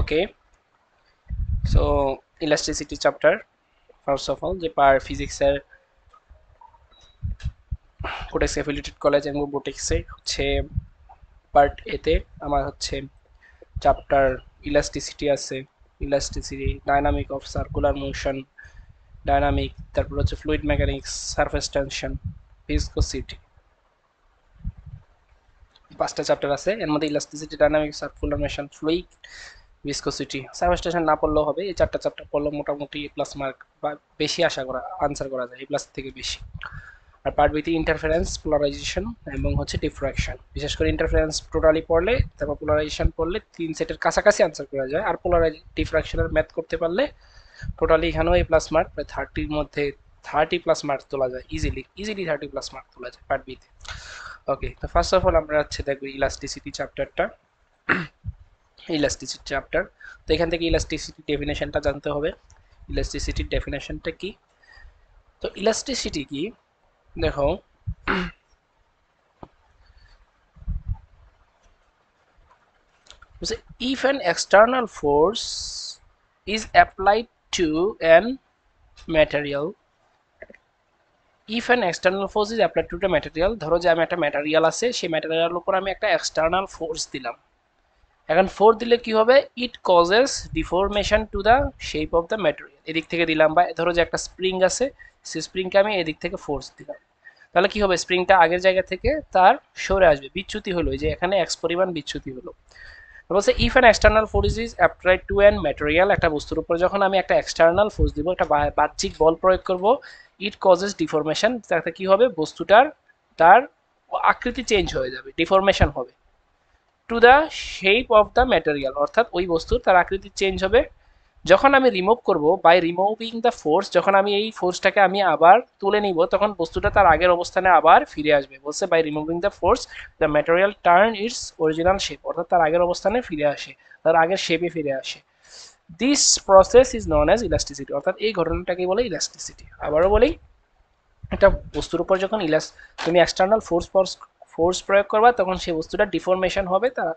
Okay, so elasticity chapter first of all যে পার ফিজিক্সের Quotex affiliated college এবং বোটেক্সে হচ্ছে পার্ট এতে আমার হচ্ছে চ্যাপ্টার ইলাস্টিসিটি আছে, elasticity, dynamic of circular motion, dynamic, তারপর হচ্ছে fluid mechanics, surface tension, viscosity, পাঁচটা চ্যাপ্টার আছে। এর মধ্যে elasticity, dynamic, circular motion, fluid, viscosity, surface tension না পড়লেও হবে। এই চারটা চ্যাপ্টার পড়লে মোটামুটি এ প্লাস মার্ক বা বেশি আশা করা আনসার করা যায়, এ প্লাস থেকে বেশি। আর পার্ট বিতে ইন্টারফারেন্স, পোলারাইজেশন এবং হচ্ছে ডিফ্রাকশন, বিশেষ করে ইন্টারফারেন্স টোটালি পড়লে, তারপর পোলারাইজেশন পড়লে 3 সেটের কাছাকাছি আনসার করা যায়। আর ডিফ্রাকশনের ম্যাথ করতে পারলে টোটালি এখানেও এ প্লাস মার্ক, প্রায় 30-র মধ্যে 30+ মার্ক তোলা যায়, ইজিলি ইজিলি 30+ মার্ক তোলা যায় পার্ট বিতে। ওকে, তো ফার্স্ট অফ অল আমরা হচ্ছে দেখবো ইলাস্টিসিটি চ্যাপ্টারটা। ইলাস্টিসিটি চ্যাপ্টার, তো এখান থেকে ইলাস্টিসিটি ডেফিনেশনটা জানতে হবে। ইলাস্টিসিটির ডেফিনেশনটা কি? তো ইলাস্টিসিটি কি দেখো, if an external force is applied to an material, if an external force is applied to the material, ধরো যে আমি একটা ম্যাটেরিয়াল আছে, সেই ম্যাটেরিয়ালের উপর আমি একটা এক্সটার্নাল ফোর্স দিলাম। এখন ফোর্স দিলে কি হবে? It causes deformation to the shape of the material. এদিক থেকে দিলাম, বা ধরো যে একটা স্প্রিং আছে, সেই স্প্রিংকে আমি এদিক থেকে ফোর্স দিলাম, তাহলে কি হবে? স্প্রিংটা আগের জায়গা থেকে তার সরে আসবে, বিচ্যুতি হলো, যে এখানে এক্স পরিমাণ বিচ্যুতি হলো। বলছে if an external force is applied to an material, একটা বস্তুর উপর যখন আমি একটা এক্সটার্নাল ফোর্স দিব, একটা বাহ্যিক বল প্রয়োগ করব, ইট কজেস ডিফরমেশন, তাতে কি হবে? বস্তুটার তার আকৃতি চেঞ্জ হয়ে যাবে, ডিফরমেশন হবে। To the shape of the material, অর্থাৎ ওই বস্তুর তার আকৃতি চেঞ্জ হবে। যখন আমি রিমুভ করব, বাই রিমুভিং দ্য ফোর্স, যখন আমি এই ফোর্সটাকে আমি আবার তুলে নিব, তখন বস্তুটা তার আগের অবস্থানে আবার ফিরে আসবে। বলছে by removing the force the material turn its original shape, অর্থাৎ তার আগের অবস্থানে ফিরে আসে, তার আগের শেপে ফিরে আসে। This process is known as elasticity, অর্থাৎ এই ঘটনাটাকে বলে ইলাস্টিসিটি। আবারও বলি, একটা বস্তুর উপর যখন তুমি এক্সটার্নাল ফোর্স প্রয়োগ করবা, তখন সেই বস্তুটা ডিফরমেশন হবে তার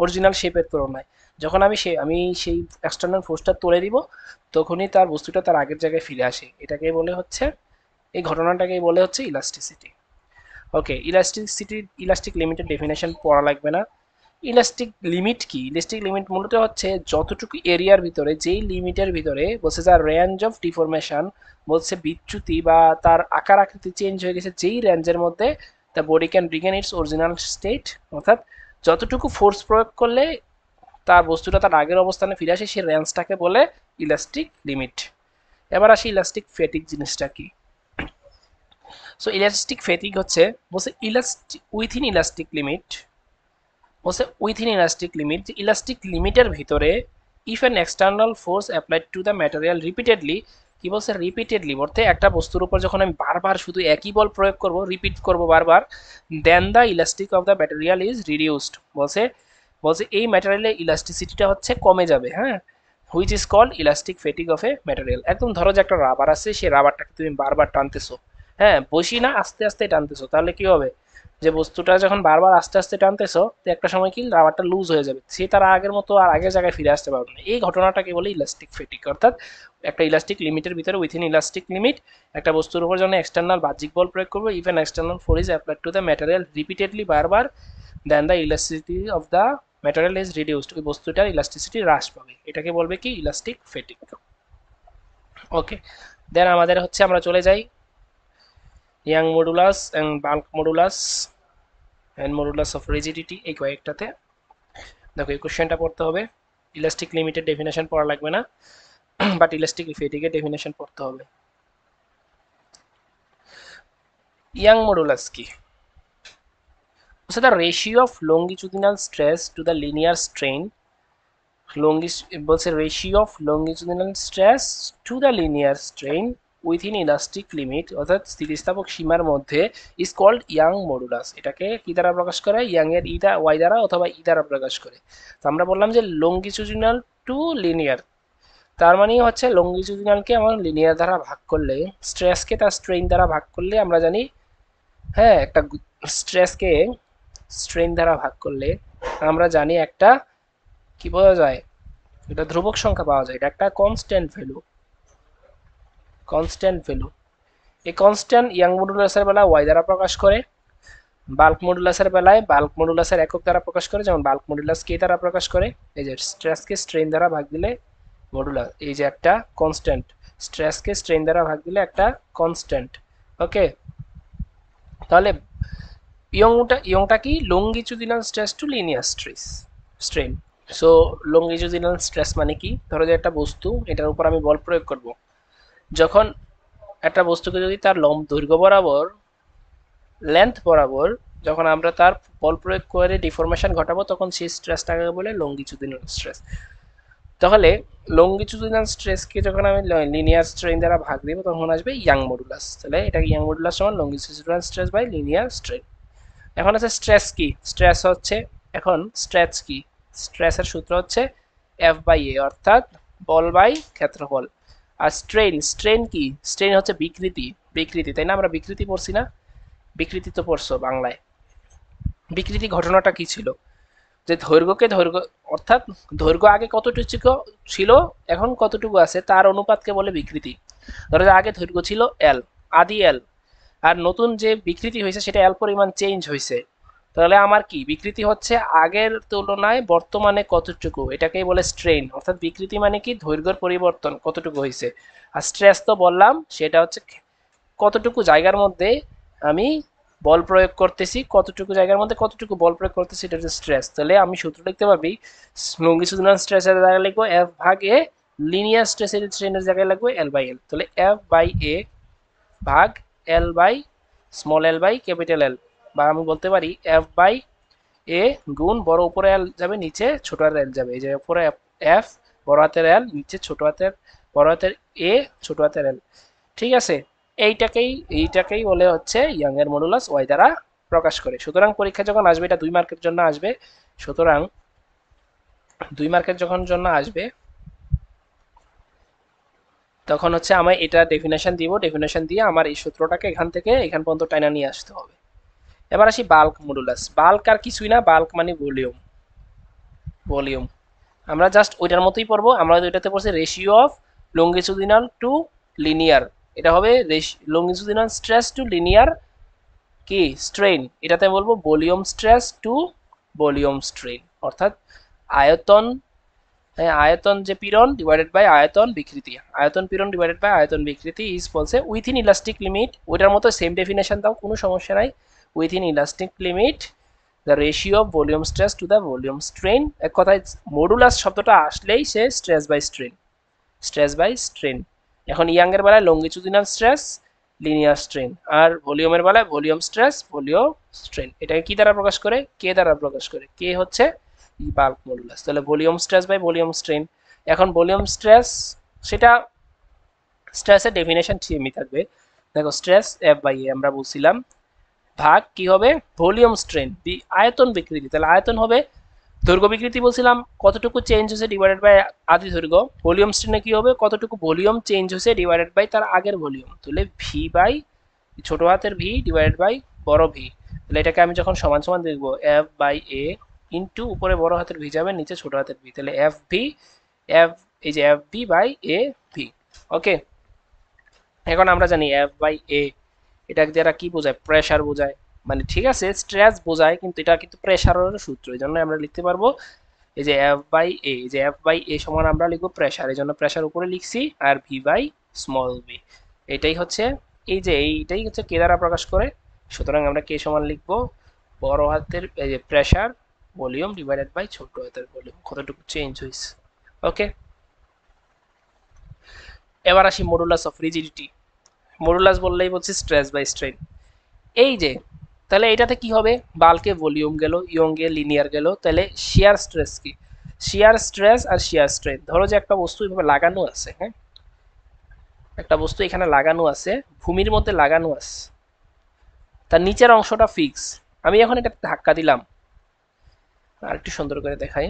অরিজিনাল শেপের তুলনায়। যখন আমি সেই এক্সটার্নাল ফোর্সটা তুলে দিব, তখনই তার বস্তুটা তার আগের জায়গায় ফিরে আসে। এটাকে বলে হচ্ছে, এই ঘটনাটাকেই বলে হচ্ছে ইলাস্টিসিটি। ওকে, ইলাস্টিক লিমিটের ডেফিনেশন পড়া লাগবে না। ইলাস্টিক লিমিট কি? ইলাস্টিক লিমিট মূলত হচ্ছে যতটুকু এরিয়ার ভিতরে, যেই লিমিটের ভিতরে বলছে যার রেঞ্জ অফ ডিফরমেশন, বলছে বিচ্যুতি বা তার আকার আকৃতি চেঞ্জ হয়ে গেছে, যেই রেঞ্জের মধ্যে the body can regain its original state, অর্থাৎ যতটুকু ফোর্স প্রয়োগ করলে তার বস্তুটা তার আগের অবস্থানে ফিরে আসে, সেই রেঞ্জটাকে বলে ইলাস্টিক লিমিট। এবার আসি ইলাস্টিক ফ্যাটিক জিনিসটা কি। সো ইলাস্টিক ফ্যাটিক হচ্ছে, বলছে উইথিন ইলাস্টিক লিমিট, বলছে উইথিন ইলাস্টিক লিমিট, যে ইলাস্টিক লিমিটের ভিতরে if an external force applied to the material repeatedly, কি বলছে? রিপিটেডলি বলতে একটা বস্তুর উপর যখন আমি বারবার শুধু একই বল প্রয়োগ করব, রিপিট করব বারবার, then the elastic of the material is reduced. বলছে বলছে এই ম্যাটেরিয়ালের ইলাস্টিসিটিটা হচ্ছে কমে যাবে, হ্যাঁ, which is called elastic fatigue of a material. একদম ধরো যে একটা রাবার আছে, সেই রাবারটাকে তুমি বারবার টানতেছো, হ্যাঁ, বসি না, আস্তে আস্তে টানতেছো, তাহলে কি হবে? যে বস্তুটা যখন বারবার আস্তে আস্তে টানতেছো, তো একটা সময় কি রাবারটা লুজ হয়ে যাবে, সে তার আগের মতো আর আগের জায়গায় ফিরে আসতে পারবে না। এই ঘটনাটাকে বলে ইলাস্টিক ফেটিক, অর্থাৎ একটা ইলাস্টিক লিমিটের ভিতরে, উইথিন ইলাস্টিক লিমিট, একটা বস্তুর উপর যখন এক্সটার্নাল বাহ্যিক বল প্রয়োগ করবো, even external force is applied to the material repeatedly, বারবার, then the elasticity of the material is reduced, ওই বস্তুটার ইলাস্টিসিটি হ্রাস পাবে। এটাকে বলবে কি? ইলাস্টিক ফেটিক। ওকে, দেন আমাদের হচ্ছে, আমরা চলে যাই Young modulus and bulk modulus and modulus of rigidity, এই কয়েকটাতে দেখো এই কোশ্চেনটা পড়তে হবে। ইলাস্টিক লিমিটের ডেফিনেশন পড়া লাগবে না, বাট ইলাস্টিক ফেটিকের ডেফিনেশন পড়তে হবে। ইয়াং মডুলাস কি? the ratio of longitudinal stress to the linear strain, বলছে ratio of longitudinal stress to the linear strain within elastic limit, অর্থাৎ স্থিতিস্থাপক সীমার মধ্যে, ইজ কল্ড ইয়াং মডুলাস। এটাকে কি দ্বারা প্রকাশ করে? ইয়াং এর ওয়াই দ্বারা অথবা ই দ্বারা প্রকাশ করে। তো আমরা বললাম যে লঙ্গিচুডিনাল টু লিনিয়ার, তার মানে হচ্ছে লঙ্গিচুডিনালকে আমরা লিনিয়ার দ্বারা ভাগ করলে, স্ট্রেসকে তার স্ট্রেইন দ্বারা ভাগ করলে আমরা জানি, হ্যাঁ, একটা স্ট্রেসকে স্ট্রেইন দ্বারা ভাগ করলে আমরা জানি একটা কি বোঝা যায়, এটা ধ্রুবক সংখ্যা পাওয়া যায়, এটা একটা কনস্ট্যান্ট ভ্যালু, কনস্ট্যান্ট ভ্যালু। এই কনস্ট্যান্ট ইয়াং মডুলাসের বেলা ওয়াই দ্বারা প্রকাশ করে, বাল্ক মডুলাসের বেলায় বাল্ক মডুলাসের একক দ্বারা প্রকাশ করে, যেমন বাল্ক মডুলাস কে দ্বারা প্রকাশ করে, এই যে স্ট্রেসকে স্ট্রেন দ্বারা ভাগ দিলে মডুলাস, এই যে একটা কনস্ট্যান্ট, স্ট্রেসকে স্ট্রেন দ্বারা ভাগ দিলে একটা কনস্ট্যান্ট। ওকে, তাহলে ইয়ংটা কি longitudinal stress to linear strain. So longitudinal stress মানে কি, ধরো যে একটা বস্তু, এটার উপর আমি বল প্রয়োগ করব, যখন একটা বস্তুকে যদি তার দৈর্ঘ্য বরাবর, লেন্থ বরাবর যখন আমরা তার বল প্রয়োগ করে ডিফরমেশন ঘটাবো, তখন সেই স্ট্রেসটাকে বলে লঙ্গিচুডিনাল স্ট্রেস। তাহলে লঙ্গিচুডিনাল স্ট্রেসকে যখন আমি লিনিয়ার স্ট্রেন দ্বারা ভাগ দিব, তখন আসবে ইয়াং মডুলাস। তাহলে এটা ইয়াং মডুলাস সমান longitudinal stress by linear strain. এখন আছে স্ট্রেস কি, স্ট্রেস হচ্ছে, এখন স্ট্রেস কি, স্ট্রেসের সূত্র হচ্ছে এফ বাই এ, অর্থাৎ বল বাই ক্ষেত্রফল। আর স্ট্রেন, স্ট্রেন কি, স্ট্রেন হচ্ছে বিকৃতি, বিকৃতি, তাই না? আমরা বিকৃতি পড়ছি না, বিকৃতি তো পড়ছো বাংলায়। বিকৃতি ঘটনাটা কি ছিল, যে দৈর্ঘ্যকে দৈর্ঘ্য, অর্থাৎ দৈর্ঘ্য আগে কতটুকু ছিল এখন কতটুকু আছে তার অনুপাতকে বলে বিকৃতি। ধরো যে আগে দৈর্ঘ্য ছিল এল, আদি এল, আর নতুন যে বিকৃতি হয়েছে সেটা এল পরিমাণ চেঞ্জ হয়েছে, তাহলে আমার কি বিকৃতি হচ্ছে আগের তুলনায় বর্তমানে কতটুকু, এটাকেই বলে স্ট্রেন। অর্থাৎ বিকৃতি মানে কি দৈর্ঘ্যের পরিবর্তন কতটুকু হয়েছে। আর স্ট্রেস তো বললাম, সেটা হচ্ছে কতটুকু জায়গার মধ্যে আমি বল প্রয়োগ করতেছি, কতটুকু জায়গার মধ্যে কতটুকু বল প্রয়োগ করতেছি, এটা হচ্ছে স্ট্রেস। তাহলে আমি সূত্র লিখতে পারবি, লঙ্গিচুডিনাল স্ট্রেসের জায়গায় লিখবো এফ ভাগ এ, লিনিয়ার স্ট্রেসের স্ট্রেনের জায়গায় লাগবে এল বাই এল। তাহলে এফ বাই এ ভাগ L by small L by capital L, বা আমি বলতে পারি এফ বাই এ গুণ বড় উপরে এল যাবে, নিচে ছোট হাতের এল যাবে, এই যে উপরে এফ বড় হাতের এল, নিচে ছোট হাতের বড় হাতের এ ছোট হাতের এল। ঠিক আছে, এইটাকেই বলে হচ্ছে ইয়াং এর মডুলাস ওয়াই দ্বারা প্রকাশ করে। সুতরাং পরীক্ষা যখন আসবে, এটা 2 মার্কের জন্য আসবে, সুতরাং 2 মার্কের যখন জন্য আসবে, তখন হচ্ছে আমি এটা ডেফিনেশন দিব, ডেফিনেশন দিয়ে আমার এই সূত্রটাকে এখান থেকে এখান পর্যন্ত টাইনা নিয়ে আসতে হবে। এবার আসি বাল্ক মডুলাস। বাল্ক আর কিছুই না, বাল্ক মানে ভলিউম, ভলিউম। আমরা জাস্ট ওইটার মতোই পড়বো, আমরা ওইটাতে পড়ছি ratio of longitudinal to linear, এটা হবে লঙ্গিচুডিনাল স্ট্রেস টু লিনিয়ার কি স্ট্রেন, এটাতে বলবো volume stress to volume strain, অর্থাৎ আয়তন, আয়তন যে পীড়ন ডিভাইডেড বাই আয়তন বিকৃতি, আয়তন পীড়ন ডিভাইডেড বাই আয়তন বিকৃতি ইজ বলছে উইথিন ইলাস্টিক লিমিট, ওইটার মতো সেম ডেফিনেশন দাও, কোনো সমস্যা নাই, within elastic limit the ratio of volume stress to the volume strain. এক কথায় মডুলাস শব্দটা আসলেই সে stress by strain, stress by strain. এখন ইয়াংয়ের বেলায় লঙ্গিচুডিনাল স্ট্রেস, লিনিয়ার স্ট্রেন, আর ভলিউমের বেলায় ভলিউম স্ট্রেস, ভলিউম স্ট্রেন। এটাকে কি দ্বারা প্রকাশ করে, কে দ্বারা প্রকাশ করে, কে হচ্ছে বাল্ক মডুলাস। তাহলে volume stress by volume strain. এখন ভলিউম স্ট্রেস, সেটা স্ট্রেসের ডেফিনেশন সেমই থাকবে, দেখো স্ট্রেস এফ বাই এ আমরা বলছিলাম, ভাগ কি হবে ভলিউম স্ট্রেন, আয়তন বিকৃতি, তাহলে আয়তন হবে দৈর্ঘ্য বিকৃতি বলছিলাম কতটুকু চেঞ্জ হয়েছে ডিভাইডেড বাই আদি দৈর্ঘ্য, ভলিউম স্ট্রেনে কি হবে কতটুকু ভলিউম চেঞ্জ হয়েছে ডিভাইডেড বাই তার আগের ভলিউম, তাহলে ভি বাই ছোট হাতের ভি ডিভাইডেড বাই বড় ভি। তাহলে এটাকে আমি যখন সমান সমান দেখবো এফ বাই এ ইন্টু উপরে বড় হাতের ভি যাবে, নিচে ছোট হাতের ভি, তাহলে এফ ভি, এফ এই যে F V by A V. Okay, এখন আমরা জানি এফ বাই এ এটা দ্বারা কি বোঝায়, প্রেসার বোঝায়, মানে ঠিক আছে স্ট্রেস বোঝায়, কিন্তু এটা কিন্তু প্রেসারের সূত্র, এই জন্য আমরা লিখতে পারবো এই যে এফ বাই এ, যে এফ বাই এ সমান আমরা লিখবো প্রেসার, এই জন্য প্রেসার উপরে লিখছি, আর ভি বাই স্মল ভি, এটাই হচ্ছে এই যে এইটাই হচ্ছে কে দ্বারা প্রকাশ করে। সুতরাং আমরা কে সমান লিখবো বড় হাতের এই যে প্রেসার ভলিউম ডিভাইডেড বাই ছোট হাতের ভলিউম, কতটুকু চেঞ্জ হয়েছে। ওকে, এবার আসি মডুলাস অফ রিজিডিটি। মডুলাস বললেই বলছি স্ট্রেস বাই স্ট্রেন। এই যে তাহলে এটাতে কি হবে, বাল্কে ভলিউম গেল, ইয়ংয়ে লিনিয়ার গেল, তাহলে শিয়ার স্ট্রেস কি, শিয়ার স্ট্রেস আর শিয়ার স্ট্রেন। ধরো যে একটা বস্তু এভাবে লাগানো আছে, হ্যাঁ একটা বস্তু এখানে লাগানো আছে, ভূমির মধ্যে লাগানো আছে, তার নিচের অংশটা ফিক্স, আমি এখন এটা ধাক্কা দিলাম, আর একটু সুন্দর করে দেখাই,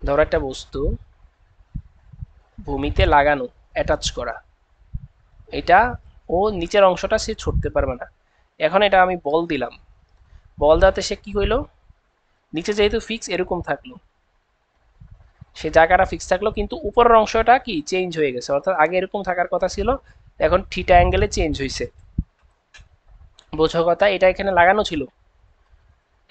ধরো একটা বস্তু ভূমিতে লাগানো, অ্যাটাচ করা, এটা ও নিচের অংশটা সে ছুটতে পারবে না, এখন এটা আমি বল দিলাম, বল দেওয়াতে সে কি হইলো, নিচে যেহেতু ফিক্স এরকম থাকলো, সে জায়গাটা ফিক্স থাকলো, কিন্তু উপরের অংশটা কি চেঞ্জ হয়ে গেছে, অর্থাৎ আগে এরকম থাকার কথা ছিল, এখন থিটা অ্যাঙ্গেলে চেঞ্জ হয়েছে। বোঝো কথা, এটা এখানে লাগানো ছিল,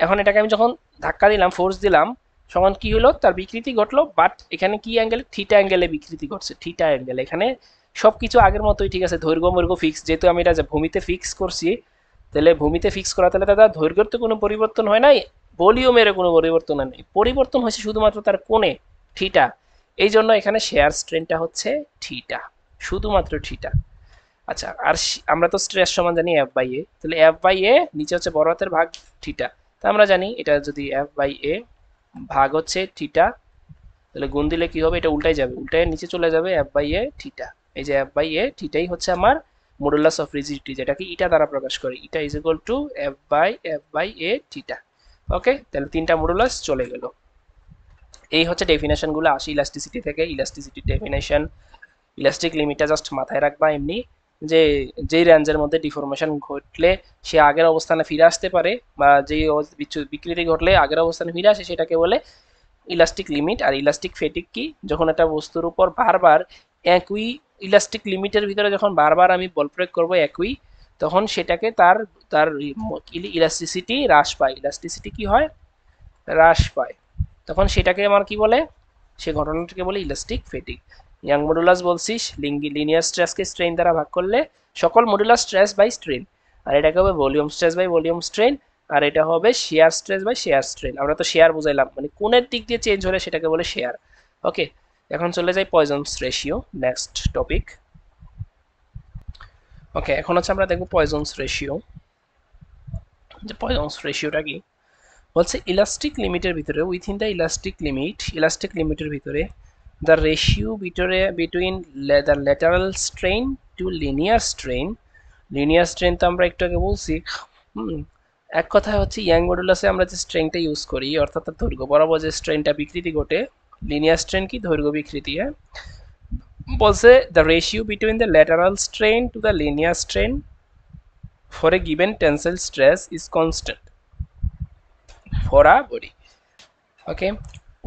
এখন এটাকে আমি যখন ধাক্কা দিলাম, ফোর্স দিলাম, সমান কি হলো, তার বিকৃতি ঘটলো, বাট এখানে কি অ্যাঙ্গেলে, থিটা অ্যাঙ্গেলে বিকৃতি ঘটছে, থিটা অ্যাঙ্গেলে। এখানে সবকিছু আগের মতোই ঠিক আছে, দৈর্ঘ্য মৈর্ঘ্য ফিক্স, যেহেতু আমি এটা ভূমিতে ফিক্স করছি, তাহলে ভূমিতে ফিক্স করা, তাহলে দাদা দৈর্ঘ্যের তো কোনো পরিবর্তন হয় নাই, ভলিউমের কোনো পরিবর্তন হয় নাই, পরিবর্তন হয়েছে শুধুমাত্র তার কোণে, থিটা। এই জন্য এখানে শেয়ার স্ট্রেনটা হচ্ছে থিটা, শুধুমাত্র থিটা। আচ্ছা, আর আমরা তো স্ট্রেস সমান জানি এফ বাই এ, তাহলে এফ বাই এ নিচে হচ্ছে বড় হাতের ভাগ থিটা, তা আমরা জানি এটা যদি এফ বাই এ ভাগ হচ্ছে থিটা, তাহলে গুণ দিলে কি হবে, এটা উল্টাই যাবে, উল্টায় নিচে চলে যাবে এফ বাই এ থিটা। এই যে এফ বাই এ থিটাই হচ্ছে আমার মডুলাস অফ রিজিডিটি, যেটাকে ইটা দ্বারা প্রকাশ করে, eta is equal to F by A theta. Okay, তাহলে তিনটা মডুলাস চলে গেল। এই হচ্ছে ডেফিনেশনগুলো আসি ইলাস্টিসিটি থেকে, ইলাস্টিসিটি ডেফিনেশন, ইলাস্টিক লিমিটটা জাস্ট মাথায় রাখবা এমনি, যে যেই রেঞ্জের মধ্যে ডিফরমেশন ঘটলে সে আগের অবস্থানে ফিরে আসতে পারে, বা যেই বিকৃতি ঘটলে আগের অবস্থানে ফিরে আসে, সেটাকে বলে ইলাস্টিক লিমিট। আর ইলাস্টিক ফেটিক কি, যখন একটা বস্তুর উপর বারবার একই ইলাস্টিক লিমিটের ভিতরে যখন বারবার আমি বল প্রয়োগ করবো একই, তখন সেটাকে তার তার ইলাস্টিসিটি হ্রাস পায়, ইলাস্টিসিটি কি হয়, হ্রাস পায়, তখন সেটাকে আমার কি বলে, সে ঘটনাটাকে বলে ইলাস্টিক ফেটিক। ইয়াং মডুলাস বলছিস, লিনিয়ার স্ট্রেসকে স্ট্রেন দ্বারা ভাগ করলে সকল মডুলাস স্ট্রেস বাই স্ট্রেন, আর এটাকে হবে volume stress by volume strain, আর এটা হবে shear stress by shear strain. আমরা তো শেয়ার বুঝাইলাম, মানে কোণের দিক দিয়ে চেঞ্জ হলে সেটাকে বলে শেয়ার। ওকে, এখন চলে যাই পয়জনস রেশিও, নেক্সট টপিক। ওকে, এখন হচ্ছে আমরা দেখবো পয়জনস রেশিও, যে পয়জনস রেশিওটা কি বলছে, ইলাস্টিক লিমিটের ভিতরে, উইথিন দ্য ইলাস্টিক লিমিটের ভিতরে, the ratio between the lateral strain to linear strain তো আমরা একটু আগে বলছি। এক কথায় হচ্ছে ইয়াং মডুলাসে আমরা যে স্ট্রেনটা ইউজ করি, অর্থাৎ তার দৈর্ঘ্য বরাবর যে স্ট্রেনটা বিকৃতি ঘটে, লিনিয়ার স্ট্রেন কি দৈর্ঘ্য বিকৃতি, হ্যাঁ, বলছে the ratio between the lateral strain to the linear strain for a given tensile stress is constant for a body. Okay,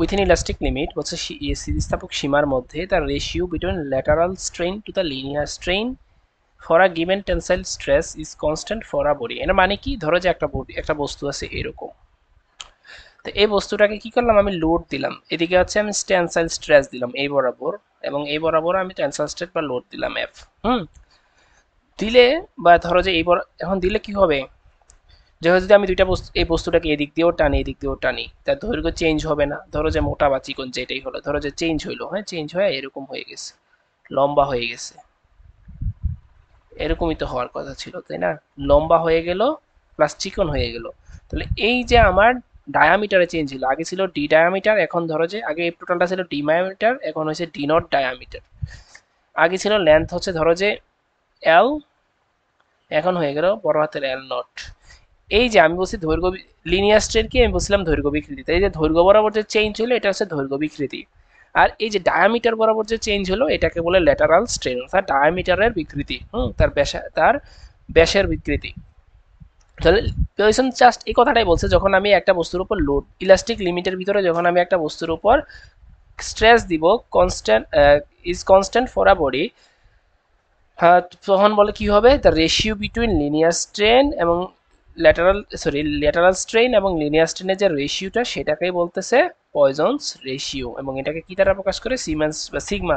within elastic limit বলছে স্থিতিস্থাপক সীমার মধ্যে তার ratio between lateral strain to the linear strain for a given tensile stress is constant for a body. এর মানে কি, ধরো যে একটা বস্তু আছে এরকম, তো এই বস্তুটাকে কি করলাম, আমি লোড দিলাম, এদিকে হচ্ছে আমি টেন্সাইল স্ট্রেস দিলাম এই বরাবর, এবং এই বরাবর আমি টেন্সাইল স্ট্রেস বা লোড দিলাম এফ। দিলে, বা ধরো যে এখন দিলে কি হবে, যেহেতু যদি আমি দুইটা বস্তু, এই বস্তুটাকে এদিক দিয়েও টানি এদিক দিয়েও টানি, তার দৈর্ঘ্য চেঞ্জ হবে না, ধরো যে মোটা বা চিকন যেটাই হলো, ধরো যে চেঞ্জ হইলো, হ্যাঁ, চেঞ্জ হয়ে এরকম হয়ে গেছে, লম্বা হয়ে গেছে, এরকমই তো হওয়ার কথা ছিল, তাই না, লম্বা হয়ে গেল প্লাস চিকন হয়ে গেল। তাহলে এই যে আমার ডায়ামিটারে চেঞ্জ হলো, আগে ছিল ডি ডায়ামিটার, এখন ধরো যে আগে এই টোটালটা ছিল ডি ডায়ামিটার, এখন হয়েছে ডি নট ডায়ামিটার। আগে ছিল লেন্থ হচ্ছে ধরো যে এল, এখন হয়ে গেল বড় হাতের এল নট। এই যে আমি বলছি দৈর্ঘ্য, লিনিয়ার স্ট্রেন কি আমি বলছিলাম দৈর্ঘ্য বিকৃতি, তাই যে দৈর্ঘ্য বরাবর যে চেঞ্জ হলো এটা হচ্ছে দৈর্ঘ্য বিকৃতি, আর এই যে ডায়ামিটার বরাবর যে চেঞ্জ হলো এটাকে বলে ল্যাটারাল স্ট্রেন, অর্থাৎ ডায়ামিটারের বিকৃতি, তার ব্যাসের বিকৃতি। তাহলে পয়সন জাস্ট এই কথাটাই বলছে, যখন আমি একটা বস্তুর উপর লোড, ইলাস্টিক লিমিটের ভিতরে যখন আমি একটা বস্তুর উপর স্ট্রেস দিব, constant is constant for a body, হ্যাঁ, তখন বলে কি হবে, the ratio between linear strain এবং ল্যাটারাল স্ট্রেন এবং লিনিয়ার স্ট্রেনের যে রেশিওটা, সেটাকেই বলতেছে পয়জনস রেশিও, এবং এটাকে কি দ্বারা প্রকাশ করে, সিমেন্স বা সিগমা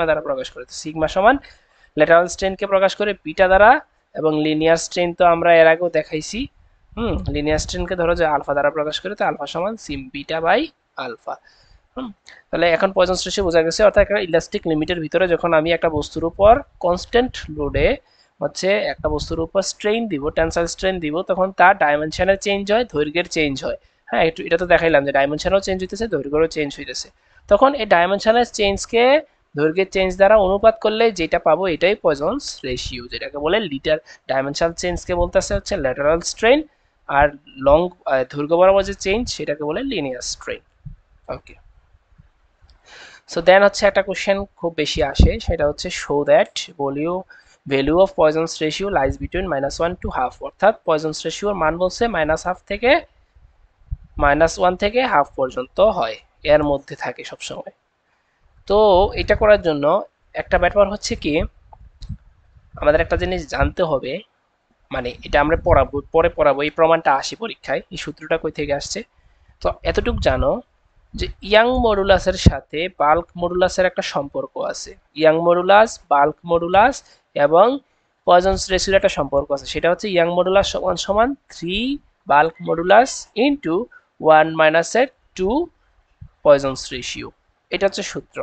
দ্বারা প্রকাশ করে। সিগমা সমান ল্যাটারাল স্ট্রেনকে প্রকাশ করে বিটা দ্বারা, এবং লিনিয়ার স্ট্রেন তো আমরা এর আগেও দেখাইছি, লিনিয়ার স্ট্রেনকে ধরো যে আলফা দ্বারা প্রকাশ করে, তো আলফা সমান সিম বিটা বাই আলফা। তাহলে এখন পয়জনস রেশিও বোঝা গেছে, অর্থাৎ একটা ইলাস্টিক লিমিটের ভিতরে যখন আমি একটা বস্তুর উপর কনস্ট্যান্ট লোডে হচ্ছে একটা বস্তুর উপর স্ট্রেন দিব, টেনসাইল স্ট্রেন দিব, তখন তার ডাইমেনশনের চেঞ্জ হয়, দৈর্ঘ্যের চেঞ্জ হয়। হ্যাঁ, একটু এটা তো দেখাইলাম যে ডাইমেনশনও চেঞ্জ হইতেছে, দৈর্ঘ্যও চেঞ্জ হইতেছে, তখন এই ডাইমেনশনের চেঞ্জকে দৈর্ঘ্যের চেঞ্জ দ্বারা অনুপাত করলে যেটা পাবো এটাই পয়জনস রেশিও, যেটাকে বলে লিটার ডাইমেনশনাল চেঞ্জকে বলতেছে হচ্ছে ল্যাটারাল স্ট্রেন, আর লং দৈর্ঘ্য বরাবর যে চেঞ্জ সেটাকে বলে linear strain. Okay, so then হচ্ছে একটা কোশ্চেন খুব বেশি আসে, সেটা হচ্ছে show that value of পয়জনস ratio lies between -1 to half, অর্থাৎ পয়জনস রেশিওর মান বলছে -1/2 থেকে -1 থেকে হাফ পর্যন্ত হয়, এর মধ্যে থাকে সবসময়। তো এটা করার জন্য একটা ব্যাপার হচ্ছে কি, আমাদের একটা জিনিস জানতে হবে, মানে এটা আমরা পড়াবো, পরে পড়াবো, এই প্রমাণটা আসে পরীক্ষায়, এই সূত্রটা কই থেকে আসছে। তো এতটুকু জানো যে ইয়াং মডুলাসের সাথে বাল্ক মডুলাসের একটা সম্পর্ক আছে। ইয়াং মডুলাস, বাল্ক মডুলাস এবং পয়জনস রেশিওর একটা সম্পর্ক আছে, সেটা হচ্ছে ইয়াং মডুলাস সমান সমান 3 বাল্ক মডুলাস ইন্টু 1 মাইনাস এর 2 পয়জনস রেশিও। এটা হচ্ছে সূত্র।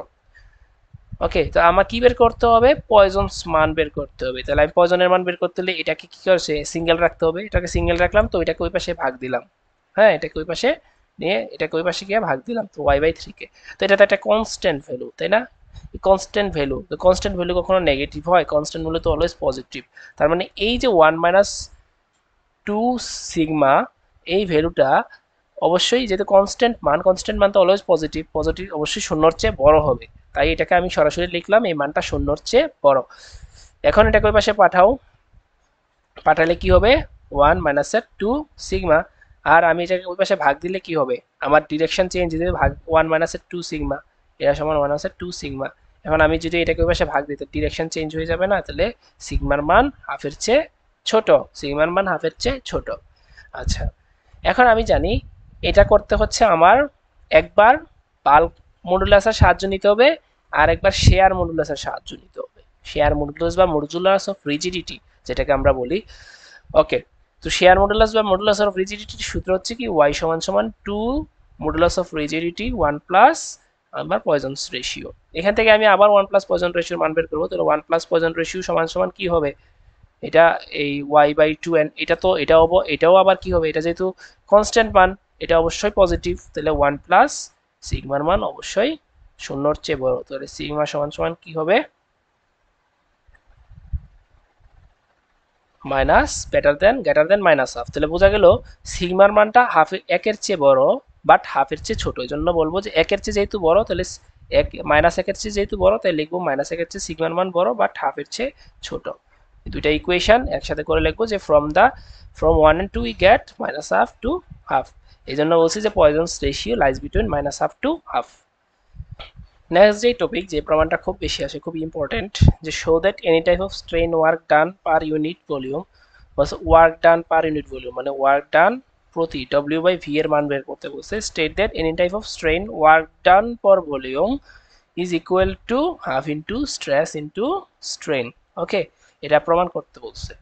ওকে, তো আমার কি বের করতে হবে, পয়জনস মান বের করতে হবে। তাহলে আমি পয়জনের মান বের করতে হলে এটাকে কি করছে, সিঙ্গেল রাখতে হবে। এটাকে সিঙ্গেল রাখলাম, তো এটাকে ওই পাশে ভাগ দিলাম। হ্যাঁ, এটাকে ওই পাশে নিয়ে এটাকে ওই পাশে গিয়ে ভাগ দিলাম, তো y/3 কে। তো এটা তো একটা কনস্ট্যান্ট ভ্যালু, তাই না? কনস্ট্যান্ট ভ্যালু, তো কনস্ট্যান্ট ভ্যালু কখনো নেগেটিভ হয়? কনস্ট্যান্ট ভ্যালু তো অলওয়েজ পজিটিভ। তার মানে এই যে 1 মাইনাস 2 সিগমা, এই ভ্যালুটা অবশ্যই, যেহেতু কনস্ট্যান্ট মান, কনস্ট্যান্ট মান তো অলওয়েজ পজিটিভ, পজিটিভ অবশ্যই শূন্যর চেয়ে বড় হবে। তাই এটাকে আমি সরাসরি লিখলাম এই মানটা শূন্যর চেয়ে বড়। এখন এটাকে ওই পাশে পাঠাও, পাঠালে কি হবে, 1 মাইনাসের 2 সিগমা। আর আমি এটাকে ওই পাশে ভাগ দিলে কি হবে, আমার ডিরেকশন চেঞ্জ হয়ে যাবে, ভাগ 1 মাইনাসের 2 সিগমা, এটা সমান 1 মাইনাসের 2 সিগমা। এখন আমি যদি এটাকে ওই পাশে ভাগ দিই, তো ডিরেকশন চেঞ্জ হয়ে যাবে না? তাহলে সিগমার মান হাফের চেয়ে ছোট, সিগমার মান হাফের চেয়ে ছোট। আচ্ছা, এখন আমি জানি এটা করতে হচ্ছে আমার একবার বাল্ক মডুলাসের সাহায্য নিতে হবে, আর একবার শেয়ার মডুলাসের সাহায্য নিতে হবে। শেয়ার মডুলাস বা মডুলাস অফ রিজিডিটি যেটাকে আমরা বলি। ওকে, তো শেয়ার মডুলাস বা মডুলাস অফ রিজিডিটির সূত্র হচ্ছে কি, y সমান সমান 2 মডুলাস অফ রিজিডিটি 1 প্লাস আবার পয়জনস রেশিও। এখান থেকে আমি আবার 1 প্লাস পয়জন রেশিওর মান বের করবো। তাহলে 1 প্লাস পয়জন রেশিও সমান সমান কি হবে, এটা এই y/2, এন্ড এটা তো এটাও আবার কি হবে, এটা যেহেতু কনস্ট্যান্ট মান, এটা অবশ্যই পজিটিভ। তাহলে 1 প্লাস সিগমার মান অবশ্যই শূন্যর চেয়ে বড়। তাহলে সিগমা সমান সমান কি হবে, minus greater than minus half. তাহলে বোঝা গেল সিগমার মানটা একের চেয়ে বড়, বাট হাফের চেয়ে ছোট। এই জন্য বলবো যে একের চেয়ে যেহেতু বড়, তাহলে মাইনাস একের চেয়ে যেহেতু বড়, তাই লিখবো মাইনাস একের চেয়ে সিগমার মান বড়, বাট হাফের চেয়ে ছোট। দুইটা ইকুয়েশন একসাথে করে লিখবো যে from 1 and 2 we get minus have to half. এই জন্য বলছি যে পয়জনস ratio lies between minus have to half. Next যে টপিক, যে প্রমাণটা খুব বেশি আসে, খুব ইম্পর্টেন্ট, যে show that any type of strain work done per unit volume, work done per unit volume মানে ওয়ার্ক ডান প্রতি W/V এর মান বের করতে বলছে। State that any type of strain work done per volume is equal to half into stress into strain. Okay, এটা প্রমাণ করতে বলছে।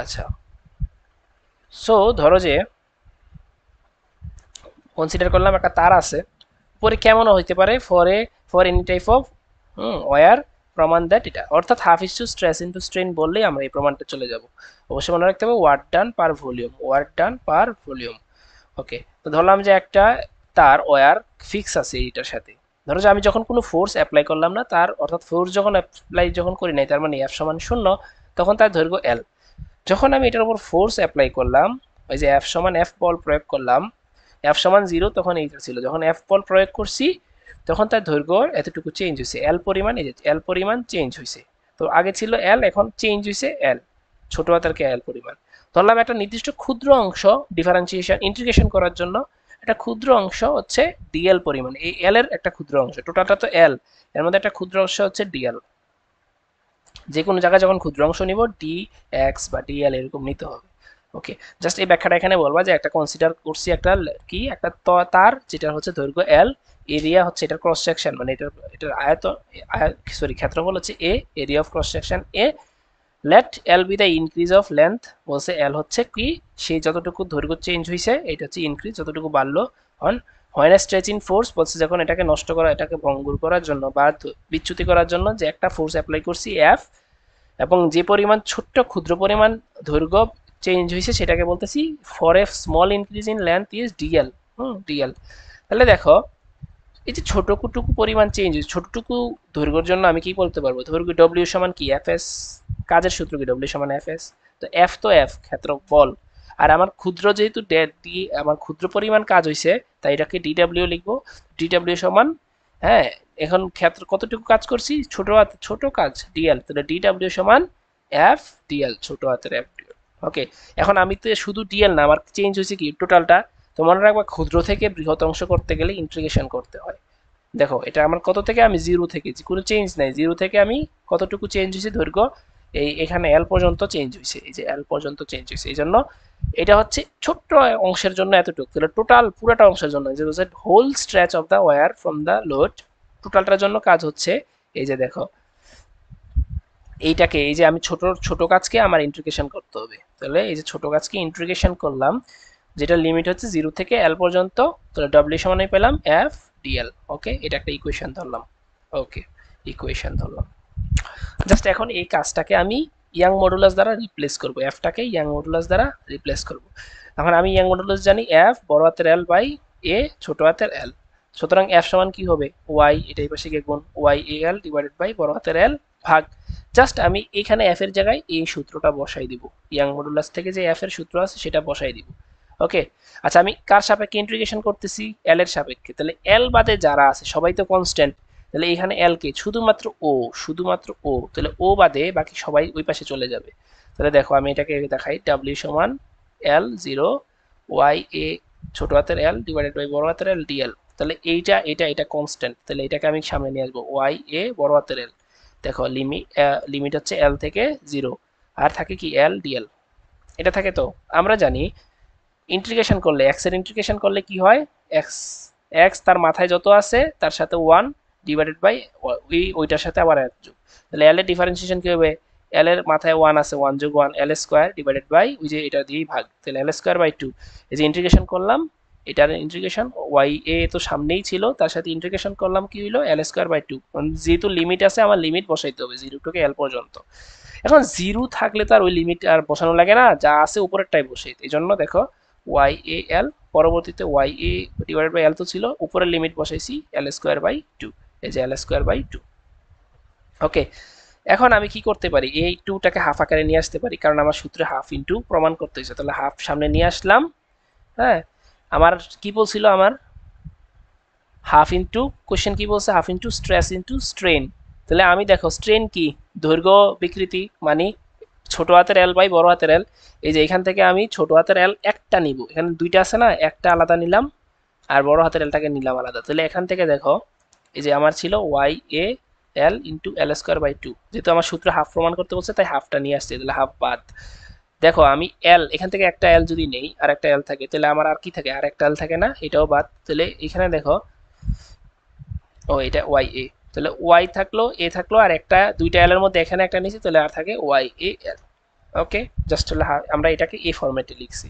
আচ্ছা, সো ধরো যে কনসিডার করলাম একটা তার আছে, পরে কেমন হইতে পারে, for any type of wire, প্রমাণ দ্যাট এটা, অর্থাৎ half is to stress into strain বললেই আমরা এই প্রমাণটা চলে যাব। অবশ্যই মনে রাখতে হবে work done per volume, work done per volume. ওকে, তো ধরলাম যে একটা তার ওয়্যার ফিক্স আছে এইটার সাথে। ধরো যে আমি যখন কোনো ফোর্স অ্যাপ্লাই করলাম না তার, অর্থাৎ ফোর্স যখন করি নাই, তার মানে এফ সমান 0, তখন তার দৈর্ঘ্য এল। যখন আমি এটার উপর ফোর্স অ্যাপ্লাই করলাম, ওই যে এফ সমান এফ বল প্রয়োগ করলাম, এফ সমান 0, তখন এইটা ছিল। যখন এফ বল প্রয়োগ করছি, তখন তার দৈর্ঘ্য এতটুকু চেঞ্জ হয়েছে, এল পরিমাণ, এই যে এল পরিমাণ চেঞ্জ হয়েছে। তো আগে ছিল এল, এখন চেঞ্জ হয়েছে এল, ছোট হাতের কে এল পরিমাণ। ধরলাম একটা নির্দিষ্ট ক্ষুদ্র অংশ ডিফারেন্সিয়েশন ইন্টিগ্রেশন করার জন্য একটা ক্ষুদ্র অংশ হচ্ছে ডিএল পরিমাণ, এই এল এর একটা ক্ষুদ্র অংশ, টোটালটা তো এল, এর মধ্যে একটা ক্ষুদ্র অংশ হচ্ছে ডিএল। যে কোনো জায়গায় যখন ক্ষুদ্র অংশ নিব, ডি এক্স বা ডিএল এরকম নিতে হবে। ওকে, জাস্ট এই ব্যাখ্যাটা এখানে বলবা যে একটা কনসিডার করছি একটা কি, একটা তার যেটা হচ্ছে দৈর্ঘ্য এল, এরিয়া হচ্ছে এটার ক্রস সেকশন, মানে এটার ক্ষেত্রফল হচ্ছে A, area of cross section A. Let L be the increase of length, বলছে এল হচ্ছে কি, সেই যতটুকু দৈর্ঘ্য চেঞ্জ হয়েছে এটা হচ্ছে ইনক্রিজ, যতটুকু বাড়লো। অন হোয়েন স্ট্রেচিং ফোর্স, বলছে যখন এটাকে নষ্ট করা, এটাকে ভঙ্গুর করার জন্য বা বিচ্যুতি করার জন্য যে একটা ফোর্স অ্যাপ্লাই করছি এফ, এবং যে পরিমাণ ছোট্ট ক্ষুদ্র পরিমাণ দৈর্ঘ্য চেঞ্জ হয়েছে সেটাকে বলতেছি for a small increase in length is DL. DL. তাহলে দেখো এই যে ছোটটুকু পরিমাণ চেঞ্জ, ছোটটুকু দৈর্ঘ্যের জন্য আমি কি বলতে পারবো, দৈর্ঘ্য ডব্লিউ সমান কি, এফ এস, কাজের সূত্র কি, ডব্লিউ সমান এফ এস। তো এফ ক্ষেত্র বল, আর আমার ক্ষুদ্র যেহেতু ডি, আমার ক্ষুদ্র পরিমাণ কাজ হয়েছে, তাই এটাকে ডিডব্লিউ লিখবো। ডিডব্লিউ সমান, হ্যাঁ, এখন ক্ষেত্র কতটুকু কাজ করছি, ছোট কাজ ডিএল, তাহলে ডিডব্লিউ সমান এফ ডিএল, ছোট হাতের এফ ডিএল। ওকে, এখন আমি তো শুধু ডিএল না, আমার চেঞ্জ হয়েছে কি টোটালটা। তো মনে রাখবা ক্ষুদ্র থেকে বৃহৎ অংশ করতে গেলে ইন্টিগ্রেশন করতে হয়। দেখো এটা আমার কত থেকে, আমি জিরো থেকে, কোনো চেঞ্জ নাই, জিরো থেকে আমি কতটুকু চেঞ্জ হয়েছে দৈর্ঘ্য, এই এখানে এল পর্যন্ত চেঞ্জ হয়েছে, এই যে এল পর্যন্ত চেঞ্জ হয়েছে, এই জন্য এটা হচ্ছে ছোট্ট অংশের জন্য এতটুকু, তাহলে টোটাল পুরাটা অংশের জন্য যে whole stretch of the wire from the load, টোটালটার জন্য কাজ হচ্ছে এই যে দেখো এইটাকে, এই যে আমি ছোট ছোট কাজকে আমার ইন্টিগ্রেশন করতে হবে, তাহলে এই যে ছোট কাজকে ইন্টিগ্রেশন করলাম, যেটা লিমিট হচ্ছে জিরো থেকে এল পর্যন্ত, তাহলে ডব্লিউ সমানই পেলাম এফ ডিএল। ওকে, এটা একটা ইকুয়েশন ধরলাম। ওকে, ইকুয়েশন ধরলাম। জাস্ট এখন এই কাজটাকে আমি ইয়াং মডুলাস দ্বারা রিপ্লেস করব, এফটাকে ইয়াং মডুলাস দ্বারা রিপ্লেস করব। এখন আমি ইয়াং মডুলাস জানি এফ বড় হাতের এল বাই এ ছোট হাতের এল, সুতরাং এফ সমান কি হবে, ওয়াই, এটাই পাশে গিয়ে গুণ Y A L divided by বড় হাতের এল ভাগ, জাস্ট আমি এখানে এফ এর জায়গায় এই সূত্রটা বসাই দিব, ইয়াং মডুলাস থেকে যে এফ এর সূত্র আছে সেটা বসাই দিব। ওকে, আচ্ছা আমি কার সাপেক্ষে ইন্টিগ্রেশন করতেছি, এল এর সাপেক্ষে, তাহলে এল বাদে যারা আছে সবাই তো কনস্ট্যান্ট, তাহলে এখানে এল কে শুধুমাত্র ও, শুধুমাত্র ও, তাহলে ও বাদে বাকি সবাই ওই পাশে চলে যাবে। তাহলে দেখো আমি এটাকে দেখাই, ডাব্লিউ সমান এল জিরো ওয়াই এ ছোট হাতের এল ডিভাইডেড বাই বড় হাতের এল ডিএল, তাহলে এইটা এটা এটা কনস্ট্যান্ট, তাহলে এটাকে আমি সামনে নিয়ে আসবো, ওয়াই এ বড় হাতের এল, দেখো লিমিট হচ্ছে এল থেকে জিরো, আর থাকে কি এল ডিএল, এটা থাকে। তো আমরা জানি ইন্টিগ্রেশন করলে, এক্স এর ইন্টিগ্রেশন করলে কি হয়, এক্স এক্স তার মাথায় যত আছে তার সাথে ওয়ান ডিভাইডেড বাই ওইটার সাথে আবার এক যোগ, তাহলে এল এর ডিফারেন্সিয়েশন কি হবে, এল এর মাথায় ওয়ান আছে, ওয়ান যোগ one L square divided by ওই যে এটা দিয়েই ভাগ, তাহলে এল স্কোয়ার বাই টু। এই যে ইন্টিগ্রেশন করলাম, এটার ইন্টিগ্রেশন ওয়াই এ তো সামনেই ছিল, তার সাথে ইন্টিগ্রেশন করলাম কি হইলো এল স্কোয়ার বাই টু, যেহেতু লিমিট আছে আমার লিমিট বসাইতে হবে জিরো থেকে এল পর্যন্ত। এখন জিরো থাকলে তো আর ওই লিমিট আর বসানো লাগে না, যা আছে উপরেরটাই বসে, এই জন্য দেখো ওয়াই এ এল, পরবর্তীতে Y A divided by L তো ছিল, উপরের লিমিট বসাইছি এল স্কোয়ার বাই টু, এই যে এল স্কোয়ার বাই টু। ওকে, এখন আমি কি করতে পারি, এই টুটাকে হাফ আকারে নিয়ে আসতে পারি, কারণ আমার সূত্রে হাফ ইন্টু প্রমাণ করতে হয়েছে, তাহলে হাফ সামনে নিয়ে আসলাম। হ্যাঁ, আমার কি বলছিল, আমার হাফ ইন্টু কোশ্চেন কি বলছে, half into stress into strain, তাহলে আমি দেখো স্ট্রেন কি, দৈর্ঘ্য বিকৃতি, মানে ছোট হাতের এল বাই বড় হাতের এল, এই যে এখান থেকে আমি ছোট হাতের এল একটা নিব, এখানে দুইটা আছে না, একটা আলাদা নিলাম আর বড় হাতের এলটাকে নিলাম আলাদা, তাহলে এখান থেকে দেখো এই যে আমার ছিল Y A L into L square by two, যেহেতু আমার সূত্র হাফ প্রমাণ করতে বলছে তাই হাফটা নিয়ে আসছে, তাহলে হাফ বাদ। দেখো আমি এল এখান থেকে একটা এল যদি নেই আর একটা এল থাকে, তাহলে আমার আর কি থাকে, আর একটা এল থাকে না, এটাও বাদ, তাহলে এখানে দেখো ও এটা ওয়াই এ, তাহলে ওয়াই থাকলো এ থাকলো, আর একটা দুইটা এল এর মধ্যে এখানে একটা নিয়েছি, তাহলে আর থাকে Y A L. Okay, just হলো আমরা এটাকে এই ফরম্যাটে লিখছি।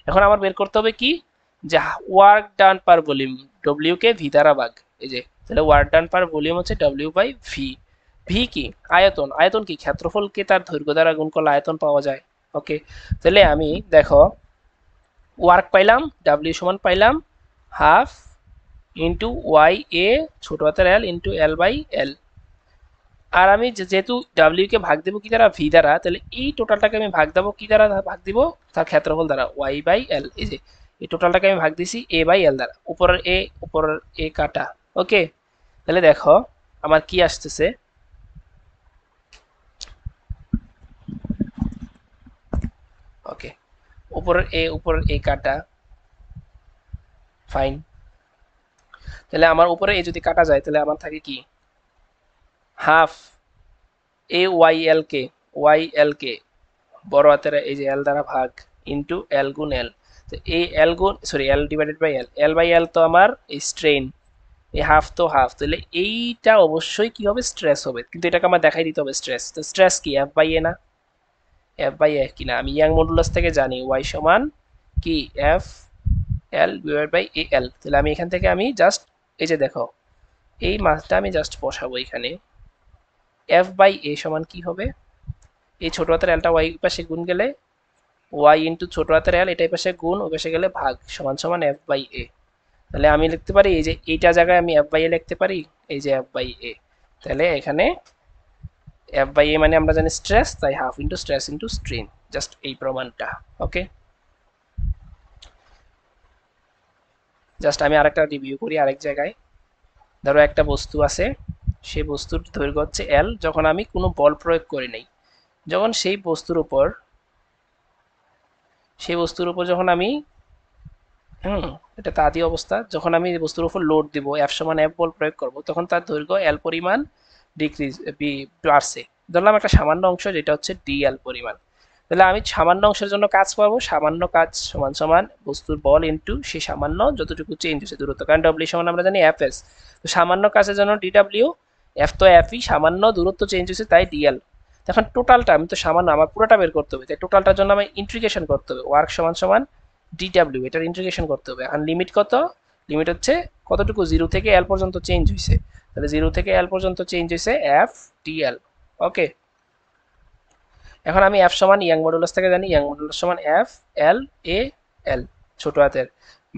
এখন আমার বের করতে হবে কি, যে work done per volume, W K V দ্বারা ভাগ, এই যে তাহলে ওয়ার্ক ডান পার ভলিউম হচ্ছে ডব্লিউ বাই ভি। ভি কি, আয়তন, আয়তন কি ক্ষেত্রফলকে তার দৈর্ঘ্য দ্বারা গুণ করলে আয়তন পাওয়া যায়। ওকে, তাহলে আমি দেখো ওয়ার্ক পাইলাম, ডাব্লিউ সমান পাইলাম হাফ ইন্টু ওয়াই এ ছোট হাতের এল ইন্টু এল বাই এল, আর আমি যেহেতু ডাব্লিউ কে ভাগ দেবো কি দ্বারা, ভি দ্বারা, তাহলে এই টোটালটাকে আমি ভাগ দেবো কি দ্বারা, ভাগ দিব তার ক্ষেত্রফল দ্বারা, ওয়াই বাই এল, এই যে এই টোটালটাকে আমি ভাগ দিছি এ বাই এল দ্বারা, উপরের এ কাটা। ওকে, তাহলে দেখো আমার কি আসতেছে, ওকে উপরের এ কাটা, ফাইন, তাহলে আমার উপরে এ যদি কাটা যায় তাহলে আমার থাকে কি হাফ এ ওয়াই এল কে বড় হাতের এই যে এল দ্বারা ভাগ ইন্টু এল গুণ এল, তো এই এল গুণ sorry L divided by L, L by L তো আমার এই স্ট্রেন, এই হাফ তো হাফ, তাহলে এইটা অবশ্যই কি হবে, স্ট্রেস হবে, কিন্তু এটাকে আমার দেখাই দিতে হবে স্ট্রেস, তো স্ট্রেস কি এফ বাই এ না, এফ বাই এ কিনা, আমি ইয়াং মডুলাস থেকে জানি ওয়াই সমান কি এফ এল ডিভাইড বাই এ এল, তাহলে আমি এখান থেকে আমি জাস্ট এই যে দেখো এই মাসটা আমি জাস্ট বসাবো এখানে, এফ বাই এ সমান কি হবে, এই ছোট হাতের এলটা ওয়াই পাশে গুণ গেলে ওয়াই ইন্টু ছোট হাতের এল, এটাই পাশে গুণ ওই পাশে গেলে ভাগ সমান সমান এফ বাই এ, তাহলে আমি লিখতে পারি এই যে এইটা জায়গায় আমি এফ বাই এ লিখতে পারি, এই যে এফ বাই এ, তাহলে এখানে এফ বাই এ মানে আমরা জানি স্ট্রেস, তাই half into stress into strain, just এই প্রমাণটা। ওকে, জাস্ট আমি আরেকটা রিভিউ করি আরেক জায়গায়, ধরো একটা বস্তু আছে, সেই বস্তুর দৈর্ঘ্য হচ্ছে এল, যখন আমি কোনো বল প্রয়োগ করি নাই, যখন সেই বস্তুর উপর যখন আমি এটা তাদি অবস্থা, যখন আমি বস্তুর উপর লোড দিব এফ সমান এফ বল প্রয়োগ করব, তখন তার দৈর্ঘ্য এল পরিমাণ ডিক্রিজ বাড়ছে। ধরলাম একটা সামান্য অংশ যেটা হচ্ছে ডিএল পরিমাণ, তাহলে আমি সামান্য অংশের জন্য কাজ পাবো, সামান্য কাজ সমান সমান বস্তুর বল ইনটু সেই সামান্য যতটুকু চেঞ্জ হচ্ছে দূরত্ব, কারণ ডব্লিউ সমান আমরা জানি এফ এস। তো সামান্য কাজের জন্য ডিডব্লিউ, এফ তো এফই, সামান্য দূরত্ব চেঞ্জ হচ্ছে তাই ডিএল। এখন টোটালটা আমি তো সামান্য, আমার পুরোটা বের করতে হবে, তাই টোটালটার জন্য আমি ইন্টিগ্রেশন করতে হবে, ওয়ার্ক সমান সমান ডিডব্লিউ, এটার ইন্টিগ্রেশন করতে হবে। এখন লিমিট কত, লিমিট হচ্ছে কতটুকু জিরো থেকে এল পর্যন্ত চেঞ্জ হয়েছে, তাহলে জিরো থেকে এল পর্যন্ত চেঞ্জ হয়েছে এফ ডিএল। ওকে, এখন আমি এফ সমান ইয়াং মডুলাস থেকে জানি ইয়াং মডুলাস সমান এফ এল এ এল ছোট হাতের,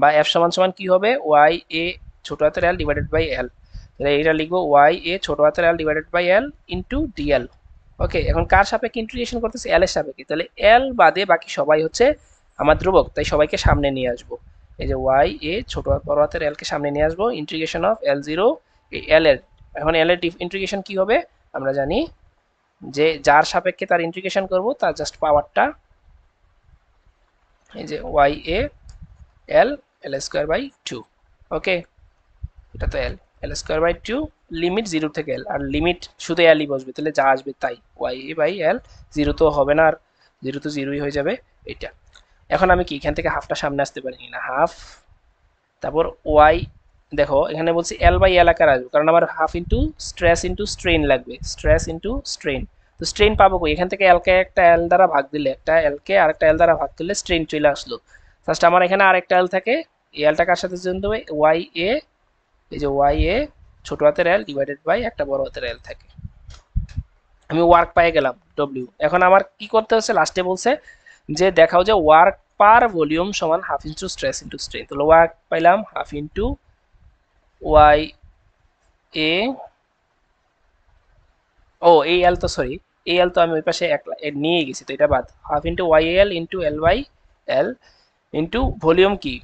বা এফ সমান সমান কি হবে ওয়াই এ ছোট হাতের এল ডিভাইডেড বাই এল, তাহলে এটা লিখবো ওয়াই এ ছোট হাতের L divided by L into dL. Okay, এখন কার সাপেক্ষে ইন্টিগ্রেশন করতেছে, এল এর সাপেক্ষে, তাহলে এল বাদে বাকি সবাই হচ্ছে আমার ধ্রুবক, তাই সবাইকে সামনে নিয়ে আসবো। এই যে ওয়াই এ ছোট বড় হাতের এল কে সামনে নিয়ে আসবো, ইন্টিগ্রেশন অফ এল জিরো এই এল এর, এখন এল এর ইন্টিগ্রেশন কি হবে আমরা জানি যে যার সাপেক্ষে তার ইন্টিগ্রেশন করব তার জাস্ট পাওয়ারটা, এই যে Y A L L square by two. Okay, এটা তো L L square by two, limit zero থেকে এল, আর লিমিট শুধু এলই বসবে, তাহলে যা আসবে তাই Y A by L, zero তো হবে না, আর জিরো তো জিরোই হয়ে যাবে এটা। এখন আমি কি এখান থেকে হাফটা সামনে আসতে পারি না, হাফ, তারপর ওয়াই, দেখো এখানে বলছি এল বাই এল আকার আসবে, কারণ আমার half into stress into strain লাগবে, স্ট্রেস ইন্টু স্ট্রেন। তো স্ট্রেন পাবো কই, এখান থেকে এলকে একটা এল দ্বারা ভাগ দিলে, একটা এলকে আরেকটা এল দ্বারা ভাগ করলে স্ট্রেন চলে আসলো। ফার্স্ট আমার এখানে আরেকটা এল থাকে, এই এলটা কার সাথে যোগ দেবে ওয়াই এ, এই যে ওয়াই এ ছোট হাতের এল ডিভাইডেড বাই একটা বড় হাতের এল থাকে, আমি ওয়ার্ক পেয়ে গেলাম ডব্লিউ। এখন আমার কি করতে হচ্ছে, লাস্টে বলছে যে দেখাও যে ওয়ার্ক পার ভলিউম সমান half into stress into strain, তাহলে ওয়ার্ক পাইলাম হাফ ইন্টু ওয়াই এ, ও এই এল তো সরি, এই এল তো আমি ওই পাশে এক নিয়ে গেছি, তো এটা বাদ, half into Y L into L by L into volume কি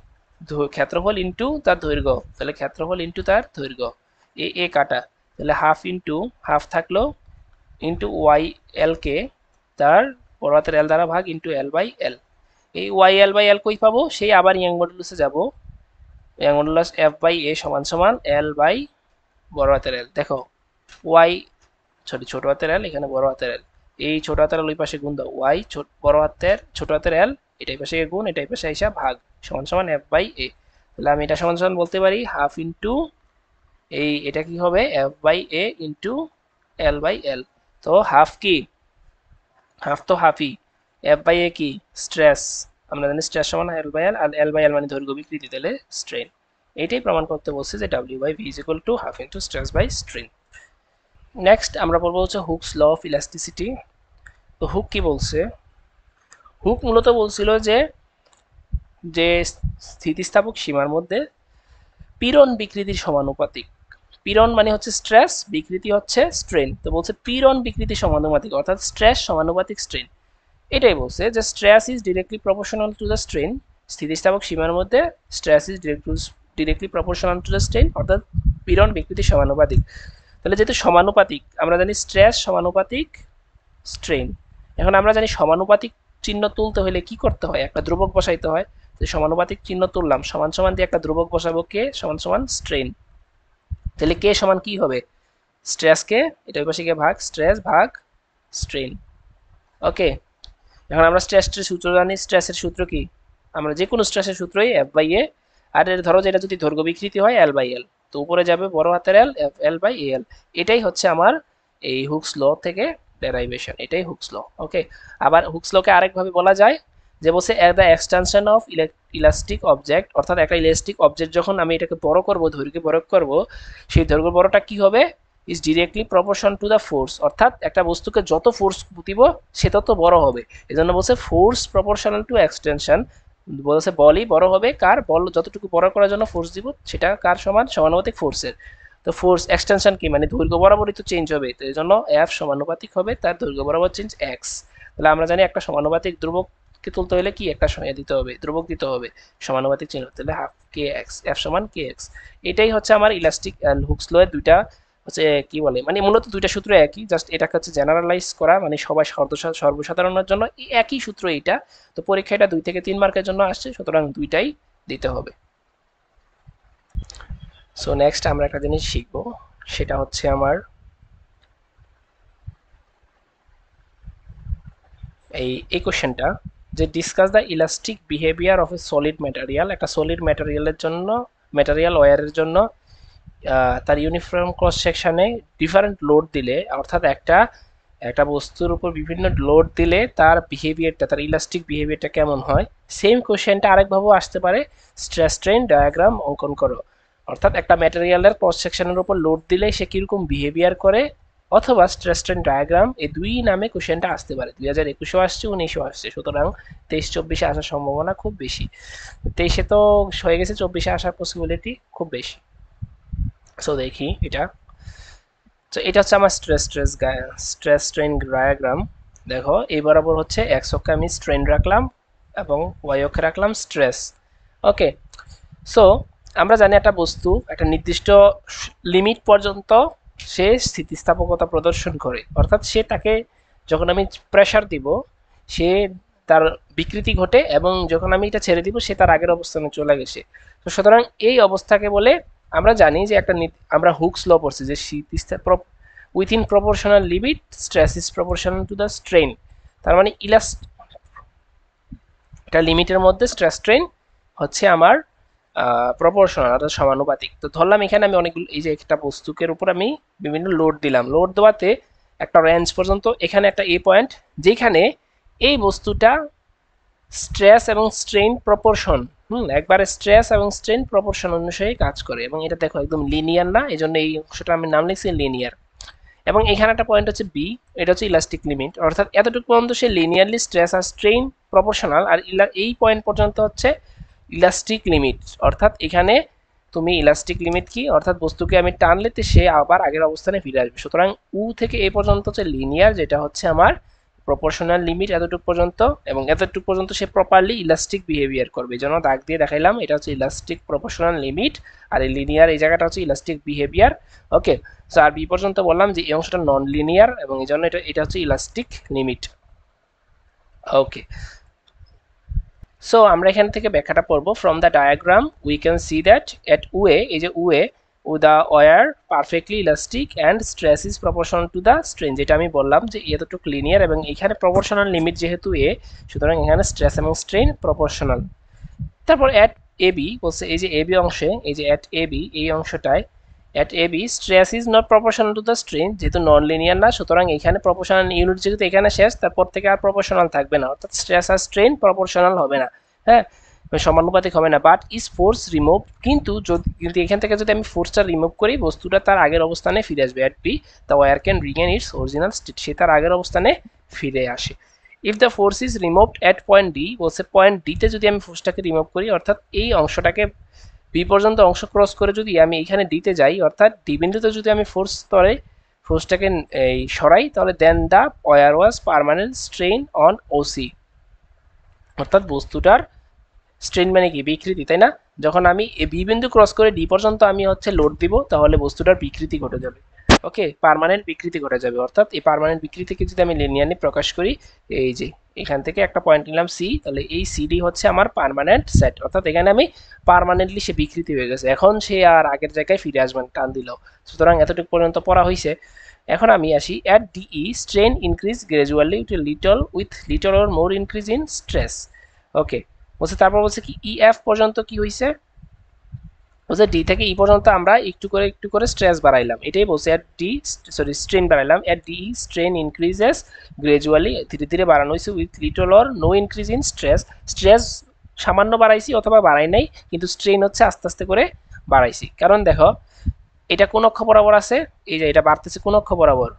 ক্ষেত্রফল ইন্টু তার দৈর্ঘ্য, তাহলে ক্ষেত্রফল ইন্টু তার দৈর্ঘ্য, এ এ কাটা, তাহলে হাফ ইন্টু হাফ থাকলো ইন্টু ওয়াই এল কে তার বড় হাতের এল দ্বারা ভাগ ইন্টু এল বাই এল। এই ওয়াই এল বাই এল কই পাবো, সেই আবার ইয়াং মডুলাসে যাব, ইয়াং মডুলাস এফ বাই এ সমান সমান এল বাই বড় হাতের এল, দেখো ওয়াই সরি ছোট হাতের এল, এখানে বড় হাতের এল, এই ছোট হাতের এল ওই পাশে গুণ দাও, ওয়াই বড় হাতের ছোট হাতের এল এটাই পাশে গুণ এটাই পাশে হিসাব ভাগ সমান সমান এফ বাই এ, তাহলে আমি এটা সমান সমান বলতে পারি হাফ ইন্টু এই এটা কি হবে F by A into L by L. তো হাফ কি, হাফ তো হাফই, এফ বাই এ কি স্ট্রেস, আমরা জানি স্ট্রেস সমান এল by L, R L by এল মানে দৈর্ঘ্য বিকৃতি, তাহলে স্ট্রেন। এইটাই প্রমাণ করতে বলছে যে W by V is equal to half into stress by strain. Next আমরা পড়বো হচ্ছে হুকস ল অফ ইলাস্টিসিটি। তো হুক কি বলছে, হুক মূলত বলছিল যে যে স্থিতিস্থাপক সীমার মধ্যে পীড়ন বিকৃতির সমানুপাতিক, পীড়ন মানে হচ্ছে স্ট্রেস, বিকৃতি হচ্ছে স্ট্রেন, তো বলছে পীড়ন বিকৃতি সমানুপাতিক অর্থাৎ স্ট্রেস সমানুপাতিক স্ট্রেন, এটাই বলছে যে stress is directly proportional to the strain, স্থিতিস্থাপক সীমার মধ্যে stress is directly proportional to the strain অর্থাৎ পীড়ন বিকৃতি সমানুপাতিক। তাহলে যেহেতু সমানুপাতিক, আমরা জানি স্ট্রেস সমানুপাতিক স্ট্রেন, এখন আমরা জানি সমানুপাতিক চিহ্ন তুলতে হলে কি করতে হয়, একটা ধ্রুবক বসাইতে হয়, যে সমানুপাতিক চিহ্ন তুললাম, সমান সমান দিয়ে একটা ধ্রুবক বসাবো, কে সমান সমান স্ট্রেন, তাহলে কে সমান কি হবে স্ট্রেসকে এটা ওই পাশে গিয়ে ভাগ স্ট্রেস ভাগ স্ট্রেন। ওকে, এখন আমরা স্ট্রেসের সূত্র জানি, স্ট্রেসের সূত্র কি, আমরা যে কোনো স্ট্রেসের সূত্রই এফ বাই এ, আর এর ধরো যেটা যদি দৈর্ঘ্য বিকৃতি হয় এল বাই এল, তো উপরে যাবে বড় হাতের এল এফ এল বাই এল, এটাই হচ্ছে আমার এই হুকস ল থেকে ডেরাইভেশন, এটাই হুকস ল। ওকে, আবার হুকস লকে আরেকভাবে বলা যায় যে বলছে the extension of elastic object, অর্থাৎ একটা ইলাস্টিক অবজেক্ট যখন আমি এটাকে বড় করব, দৈর্ঘ্য বড় করব, সেই দৈর্ঘ্য বড়টা কি হবে is directly proportion to the force, অর্থাৎ একটা বস্তুকে যত ফোর্স দিব সে তত বড় হবে, এজন্য বলছে ফোর্স প্রপোর্শনাল টু এক্সটেনশন, বলছে বলই বড় হবে কার, বল যতটুকু বড় করার জন্য ফোর্স দিব সেটা কার সমান সমানুপাতিক ফোর্সের, তো ফোর্স এক্সটেনশন কি মানে দৈর্ঘ্য বরাবরই তো চেঞ্জ হবে, তো এই জন্য এফ সমানুপাতিক হবে তার দৈর্ঘ্য বরাবর চেঞ্জ এক্স। তাহলে আমরা জানি একটা সমানুপাতিক ধ্রুবককে তুলতে হলে কি একটা দিতে হবে, ধ্রুবক দিতে হবে সমানুপাতিক চিহ্ন, তাহলে হাফ কে এক্স, এফ সমান কে এক্স। এটাই হচ্ছে আমার ইলাস্টিক হুকস ল এর দুইটা হচ্ছে কি বলে মানে মূলত দুইটা সূত্র একই, জাস্ট এটাকে হচ্ছে জেনারেলাইজ করা, মানে সবাই সর্বসাধারণের জন্য একই সূত্র এইটা। তো পরীক্ষা এটা 2 থেকে 3 মার্কের জন্য আসছে, সুতরাং দুইটাই দিতে হবে। সো নেক্সট আমরা একটা জিনিস শিখবো, সেটা হচ্ছে আমার এই কোশ্চেনটা, যে discuss the elastic behaviour of a solid material. একটা সলিড ম্যাটেরিয়ালের জন্য, ম্যাটেরিয়াল ওয়্যারের জন্য তার ইউনিফর্ম ক্রস সেকশনে ডিফারেন্ট লোড দিলে, অর্থাৎ একটা একটা বস্তুর উপর বিভিন্ন লোড দিলে তার বিহেভিয়ারটা, তার ইলাস্টিক বিহেভিয়ারটা কেমন হয়। সেম কোশ্চেনটা আরেকভাবেও আসতে পারে, স্ট্রেস স্ট্রেইন ডায়াগ্রাম অঙ্কন করো। অর্থাৎ একটা ম্যাটেরিয়ালের ক্রস সেকশনের উপর লোড দিলে সে কীরকম বিহেভিয়ার করে, অথবা স্ট্রেস স্ট্রেইন ডায়াগ্রাম, এই দুই নামে কোশ্চেনটা আসতে পারে। 2021-এও আসছে, 19-এও আসছে, সুতরাং 23-24-এ আসার সম্ভাবনা খুব বেশি। 23-এ তো হয়ে গেছে, 24-এ আসার পসিবিলিটি খুব বেশি। সো দেখি এটা, তো এটা হচ্ছে আমার স্ট্রেস স্ট্রেইন ডায়াগ্রাম। দেখো এই বরাবর হচ্ছে এক্স অক্ষে আমি স্ট্রেইন রাখলাম এবং ওয়াই অক্ষে রাখলাম স্ট্রেস। ওকে, সো আমরা জানি একটা বস্তু একটা নির্দিষ্ট লিমিট পর্যন্ত সে স্থিতিস্থাপকতা প্রদর্শন করে, অর্থাৎ সে তাকে যখন আমি প্রেসার দিব সে তার বিকৃতি ঘটে, এবং যখন আমি এটা ছেড়ে দিব সে তার আগের অবস্থানে চলে গেছে। তো সুতরাং এই অবস্থাকে বলে, আমরা জানি যে একটা আমরা হুকস ল পড়ছি যে within proportional limit stress is proportional to the strain. তার মানে একটা লিমিটের মধ্যে স্ট্রেস স্ট্রেইন হচ্ছে আমার প্রপোর্শনাল, অর্থাৎ সমানুপাতিক। তো ধরলাম এখানে আমি অনেকগুলো, এই যে একটা বস্তুকের উপর আমি বিভিন্ন লোড দিলাম, লোড দেওয়াতে একটা রেঞ্জ পর্যন্ত, এখানে একটা এ পয়েন্ট, যেখানে এই বস্তুটা স্ট্রেস এবং স্ট্রেইন প্রপোর্শন, একবারে স্ট্রেস এবং স্ট্রেইন প্রপোর্শন অনুসারে কাজ করে, এবং এটা দেখো একদম লিনিয়ার না, এই জন্য এই অংশটা আমি নাম লিখছি লিনিয়ার। এবং এখানে একটা পয়েন্ট হচ্ছে বি, এটা হচ্ছে ইলাস্টিক লিমিট, অর্থাৎ এতটুকু পর্যন্ত সে লিনিয়ারলি স্ট্রেস আর স্ট্রেইন প্রপোর্শনাল, আর এই পয়েন্ট পর্যন্ত হচ্ছে ইলাস্টিক লিমিট। অর্থাৎ এখানে তুমি ইলাস্টিক লিমিট কি, অর্থাৎ বস্তুকে আমি টানলেতে সে আবার আগের অবস্থানে ফিরে আসবে। সুতরাং উ থেকে এ পর্যন্ত হচ্ছে লিনিয়ার, যেটা হচ্ছে আমার প্রপোর্শনাল লিমিট এতটুকু পর্যন্ত, এবং এতটুকু পর্যন্ত সে প্রপারলি ইলাস্টিক বিহেভিয়ার করবে। এই জন্য দাগ দিয়ে দেখাইলাম, এটা হচ্ছে ইলাস্টিক প্রপোর্শনাল লিমিট, আর এই লিনিয়ার এই জায়গাটা হচ্ছে ইলাস্টিক বিহেভিয়ার। ওকে, সো আর বি পর্যন্ত বললাম যে এই অংশটা নন লিনিয়ার, এবং এই জন্য এটা হচ্ছে ইলাস্টিক লিমিট। ওকে, সো আমরা এখান থেকে ব্যাখ্যাটা পড়বো। From the diagram we can see that at way, এই যে way, the wire perfectly elastic and stress is proportional to the strain, যেটা আমি বললাম যে এতটুকু লিনিয়ার, এবং এখানে প্রপোর্শনাল লিমিট যেহেতু এ, সুতরাং এখানে স্ট্রেস এবং স্ট্রেইন প্রপোর্শনাল। তারপর অ্যাট এ বি বলছে, এই যে এ বি অংশে, এই যে অ্যাট এ বি এই অংশটায়, at A B stress is not proportional to the strain, যেহেতু নন লিনিয়ার না, সুতরাং এখানে প্রপোর্শনাল ইউনিট যেহেতু এখানে শেষ, তারপর থেকে আর প্রপোর্শনাল থাকবে না, অর্থাৎ স্ট্রেস আর স্ট্রেইন প্রপোর্শনাল হবে না, হ্যাঁ, সমানুপাতিক হবে না। বাট ইজ ফোর্স রিমুভ, কিন্তু এখান থেকে যদি আমি ফোর্সটা রিমুভ করি, বস্তুটা তার আগের অবস্থানে ফিরে আসবে। At B the wire can regain its original state, সে তার আগের অবস্থানে ফিরে আসে। If the force is removed at point D, বলছে পয়েন্ট ডিতে যদি আমি ফোর্সটাকে রিমুভ করি, অর্থাৎ এই অংশটাকে বি পর্যন্ত অংশ ক্রস করে যদি আমি এখানে ডিতে যাই, অর্থাৎ ডি বিন্দুতে যদি আমি ফোর্সটাকে এই সরাই, তাহলে then the wire was permanent strain on OC, অর্থাৎ বস্তুটার স্ট্রেন মানে কি, বিকৃতি, তাই না? যখন আমি বি বিন্দু ক্রস করে ডি পর্যন্ত আমি হচ্ছে লোড দিব, তাহলে বস্তুটার বিকৃতি ঘটে যাবে। ওকে, পার্মানেন্ট বিকৃতি ঘটে যাবে, অর্থাৎ এই পার্মানেন্ট বিকৃতিকে যদি আমি লিনিয়ারলি প্রকাশ করি, এই যে এখান থেকে একটা পয়েন্ট নিলাম সি, তাহলে এই সিডি হচ্ছে আমার পার্মানেন্ট সেট, অর্থাৎ এখানে আমি পার্মানেন্টলি সে বিকৃতি হয়ে গেছে, এখন সে আর আগের জায়গায় ফিরে আসবেন টান দিল। সুতরাং এতটুকু পর্যন্ত পড়া হয়েছে। এখন আমি আসি at DE strain increase gradually with little or more increase in stress. Okay, বলছে তারপর বলছে কি ইএফ পর্যন্ত কি হয়েছে, বলছে ডি থেকে ই পর্যন্ত আমরা একটু করে স্ট্রেস বাড়াইলাম, এটাই বলছে অ্যাট ডি, সরি স্ট্রেন বাড়াইলাম, at D strain increases gradually, ধীরে ধীরে বাড়ানো হয়েছে, with little or no increase in stress, stress সামান্য বাড়াইছি অথবা বাড়াই নাই, কিন্তু স্ট্রেন হচ্ছে আস্তে আস্তে করে বাড়াইছি। কারণ দেখো এটা কোন অক্ষ বরাবর আছে, এই যে এটা বাড়তেছে কোন অক্ষ বরাবর,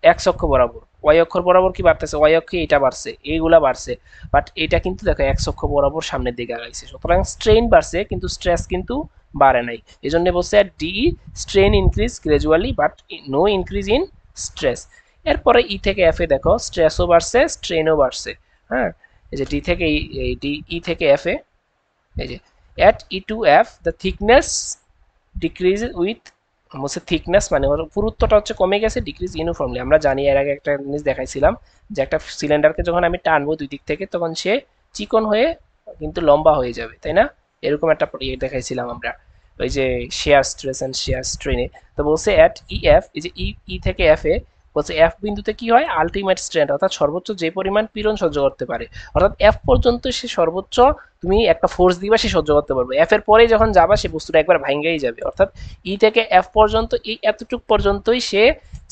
এক্স অক্ষ বরাবর। ওয়াই অক্ষ বরাবর কি বাড়তেছে, ওয়াই অক্ষে এটা বাড়ছে, এইগুলা বাড়ছে, বাট এটা কিন্তু দেখো এক্স অক্ষ বরাবর সামনের দিকে আগাইছে, সুতরাং স্ট্রেইন বাড়ছে কিন্তু স্ট্রেস কিন্তু বাড়ে নাই। এই জন্য বলছে the strain increase gradually but no increase in stress. এরপরে ই থেকে এফ এ দেখো স্ট্রেসও বাড়ছে স্ট্রেনও বাড়ছে, হ্যাঁ, এই যে ডি থেকে ডি ই থেকে এফ এ, এই যে at E to F the thickness decreases with হচ্ছে থিকনেস মানে ওর পুরুত্বটা হচ্ছে কমে গেছে, ডিক্রিজ ইউনিফর্মলি। আমরা জানি এর আগে একটা জিনিস দেখাইছিলাম যে একটা সিলিন্ডারকে যখন আমি টানবো দুই দিক থেকে তখন সে চিকন হয়ে কিন্তু লম্বা হয়ে যাবে, তাই না? এরকম একটা ইয়ে দেখাইছিলাম আমরা ওই যে শেয়ার স্ট্রেস এন্ড শেয়ার স্ট্রেনে। তো বলছে অ্যাট ই এফ, এই যে ই থেকে এফ এ, বলছে এফ বিন্দুতে কি হয়, আলটিমেট স্ট্রেন্থ অর্থাৎ সর্বোচ্চ যে পরিমাণ পীড়ন সহ্য করতে পারে, অর্থাৎ এফ পর্যন্ত সে সর্বোচ্চ তুমি একটা ফোর্স দিবা সে সহ্য করতে পারবে, এফ এর পরে যখন যাবা সে বস্তুটা একবার ভাঙ্গেই যাবে। অর্থাৎ ই থেকে এফ পর্যন্ত এই এতটুক পর্যন্তই সে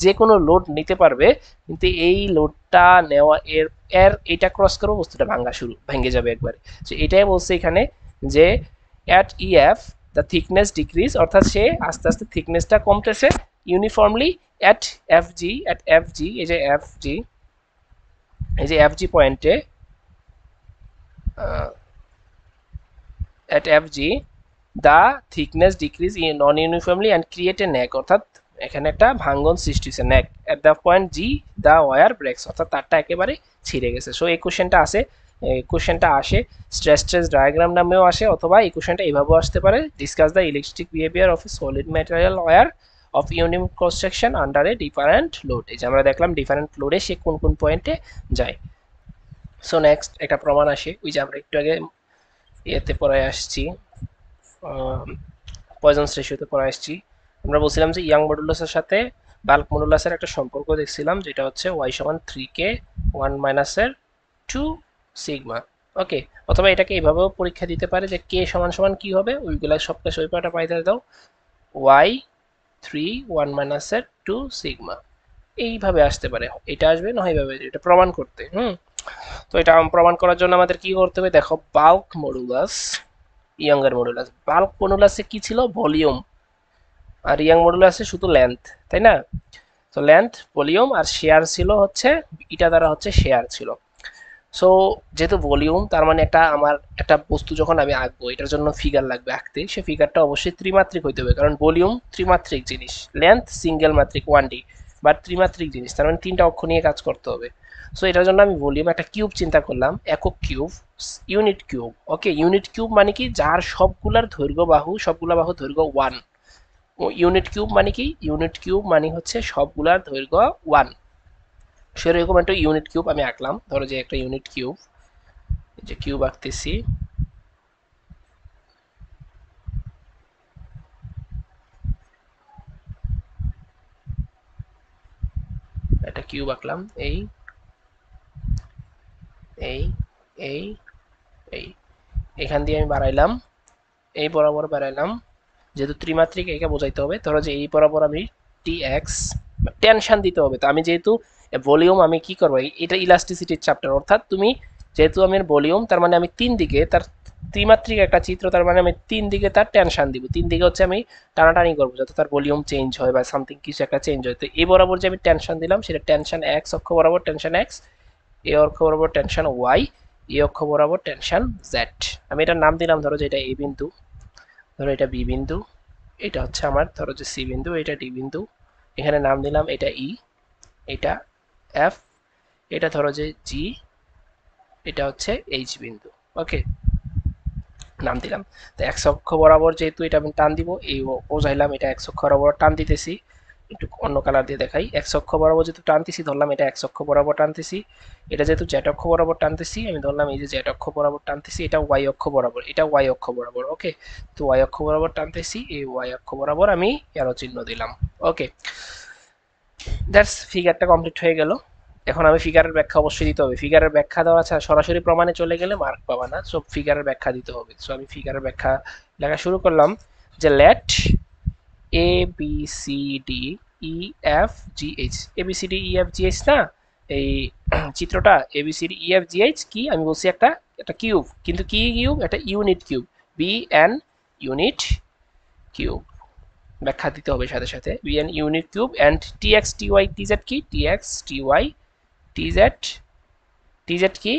যে কোনো লোড নিতে পারবে, কিন্তু এই লোডটা নেওয়া এর এর এটা ক্রস করে বস্তুটা ভাঙ্গা শুরু ভেঙে যাবে একবারে। তো এটাই বলছে এখানে যে at E F the thickness decrease, অর্থাৎ সে আস্তে আস্তে থিকনেসটা কমতেছে uniformly at F G, at F G, এই যে এফ জি, এই যে এফ জি পয়েন্টে, at fg the thickness decrease in non uniformly and create a neck, অর্থাৎ এখানে একটা ভাঙ্গন সৃষ্টি হচ্ছে neck at the point g the wire breaks, অর্থাৎ তারটা একেবারে ছিঁড়ে গেছে। সো এই কোশ্চেনটা আসে, এই কোশ্চেনটা আসে স্ট্রেস ডায়াগ্রাম নামেও আসে, অথবা এই কোশ্চেনটা এইভাবেও আসতে পারে, discuss the electric behaviour of a solid material wire of uniform cross section under a different load. এই যে আমরা দেখলাম ডিফারেন্ট লোডে সে কোন কোন পয়েন্টে যায়। সো নেক্সট একটা প্রমাণ আসে, ওই যে আমরা একটু আগে ইয়েতে পড়ে আসছি, পয়জনস রেশিওতে পড়ে আসছি। আমরা বলছিলাম যে ইয়াং মডুলাসের সাথে বাল্ক মডুলাসের একটা সম্পর্ক দেখছিলাম, যেটা হচ্ছে ওয়াই সমান 3k 1 মাইনাসের 2 সিগমা। ওকে, অথবা এটাকে এইভাবেও পরীক্ষা দিতে পারে যে কে সমান সমান কি হবে, ওইগুলা সব কিছু ওই পাটা পাইতে দাও, ওয়াই 3 1 মাইনাসের 2 সিগমা, এইভাবে আসতে পারে, এটা আসবে না এইভাবে, এটা প্রমাণ করতে। তো এটা প্রমাণ করার জন্য আমাদের কি করতে হবে, দেখো বাল্ক মডুলাস, ইয়াঙ্গার মডুলাস, বাল্ক মডুলাসে কি ছিল, ভলিউম, আর ইয়াং মডুলাসে শুধু লেন্থ, তাই না? তো লেন্থ, ভলিউম আর শেয়ার ছিল হচ্ছে, এটা দ্বারা হচ্ছে শেয়ার ছিল। সো যেহেতু ভলিউম, তার মানে একটা আমার একটা বস্তু যখন আমি আঁকবো এটার জন্য ফিগার লাগবে আঁকতে, সে ফিগারটা অবশ্যই ত্রিমাত্রিক হইতে হবে, কারণ ভলিউম ত্রিমাত্রিক জিনিস, লেন্থ সিঙ্গেল মাত্রিক 1D, বাট ত্রিমাত্রিক জিনিস, তার মানে তিনটা অক্ষ নিয়ে কাজ করতে হবে। সো এটার জন্য আমি ভলিউম একটা কিউব চিন্তা করলাম, একক কিউব, ইউনিট কিউব। ওকে, ইউনিট কিউব মানে কি, যার সবগুলার দৈর্ঘ্য বাহু, সবগুলা বাহু দৈর্ঘ্য 1। ইউনিট কিউব মানে কি, ইউনিট কিউব মানে হচ্ছে সবগুলার দৈর্ঘ্য 1। সেরকম একটা ইউনিট কিউব আমি আঁকলাম, ধরো যে একটা ইউনিট কিউব, যে কিউব আঁকতেছি, একটা কিউব আঁকলাম, এই এই এই এই এখান দিয়ে আমি বাড়াইলাম, এই বরাবর বাড়াইলাম, যেহেতু ত্রিমাত্রিক একে বোঝাইতে হবে, ধরো যে এই বরাবর আমি টি এক্স টেনশন দিতে হবে। তো আমি যেহেতু ভলিউম, আমি কি করবো, এটা ইলাস্টিসিটির চ্যাপ্টার, অর্থাৎ তুমি যেহেতু আমি ভলিউম, তার মানে আমি তিন দিকে তার ত্রিমাত্রিক একটা চিত্র, তার মানে আমি তিন দিকে তার টেনশন দিব, তিন দিকে হচ্ছে আমি টানাটানি করবো যাতে তার ভলিউম চেঞ্জ হয় বা সামথিং কিছু একটা চেঞ্জ হয়। তো এই বরাবর যে আমি টেনশন দিলাম সেটা টেনশন এক্স অক্ষ বরাবর টেনশন এক্স, এ অক্ষ বরাবর টেনশন ওয়াই, এ অক্ষ বরাবর টেনশন জেড। আমি এটার নাম দিলাম, ধরো যে এটা এ বিন্দু, ধরো এটা বি বিন্দু, এটা হচ্ছে আমার ধরো যে সি বিন্দু, এটা ডি বিন্দু, এখানে নাম দিলাম এটা ই, এটা এফ, এটা ধরো যে জি, এটা হচ্ছে এইচ বিন্দু। ওকে, নাম দিলাম। তো এক্স অক্ষ বরাবর যেহেতু এটা আমি টান দিব, এই বোঝাইলাম এটা এক্স অক্ষ বরাবর টান দিতেছি, একটু অন্য কালার দিয়ে দেখাই, এক্স অক্ষ বরাবর যেহেতু টানতেছি ধরলাম এটা এক্স অক্ষ বরাবর টানতেছি, এটা যেহেতু জেড অক্ষ বরাবর টানতেছি আমি ধরলাম এই যে জেড অক্ষ বরাবর টানতেছি, এটা ওয়াই অক্ষ বরাবর, এটা ওয়াই অক্ষ বরাবর। ওকে, তো ওয়াই অক্ষ বরাবর টানতেছি, এই ওয়াই অক্ষ বরাবর আমি অ্যারো চিহ্ন দিলাম। ওকে, দ্যাটস ফিগারটা কমপ্লিট হয়ে গেল। এখন আমি ফিগারের ব্যাখ্যা অবশ্যই দিতে হবে, ফিগারের ব্যাখ্যা দেওয়া ছাড়া সরাসরি প্রমাণে চলে গেলে মার্ক পাবা না, সো ফিগারের ব্যাখ্যা দিতে হবে। সো আমি ফিগারের ব্যাখ্যা লেখা শুরু করলাম, যে let A B C D E F G H, A B C D E F G H না, এই চিত্রটা A B C D E F G H কি, আমি বলছি একটা একটা কিউব, কিন্তু কি কিউব, একটা unit cube, B N unit cube, ব্যাখ্যা দিতে হবে সাথে সাথে, B N unit cube and T X T Y T Z কি, T X T Y T Z, T Z কি,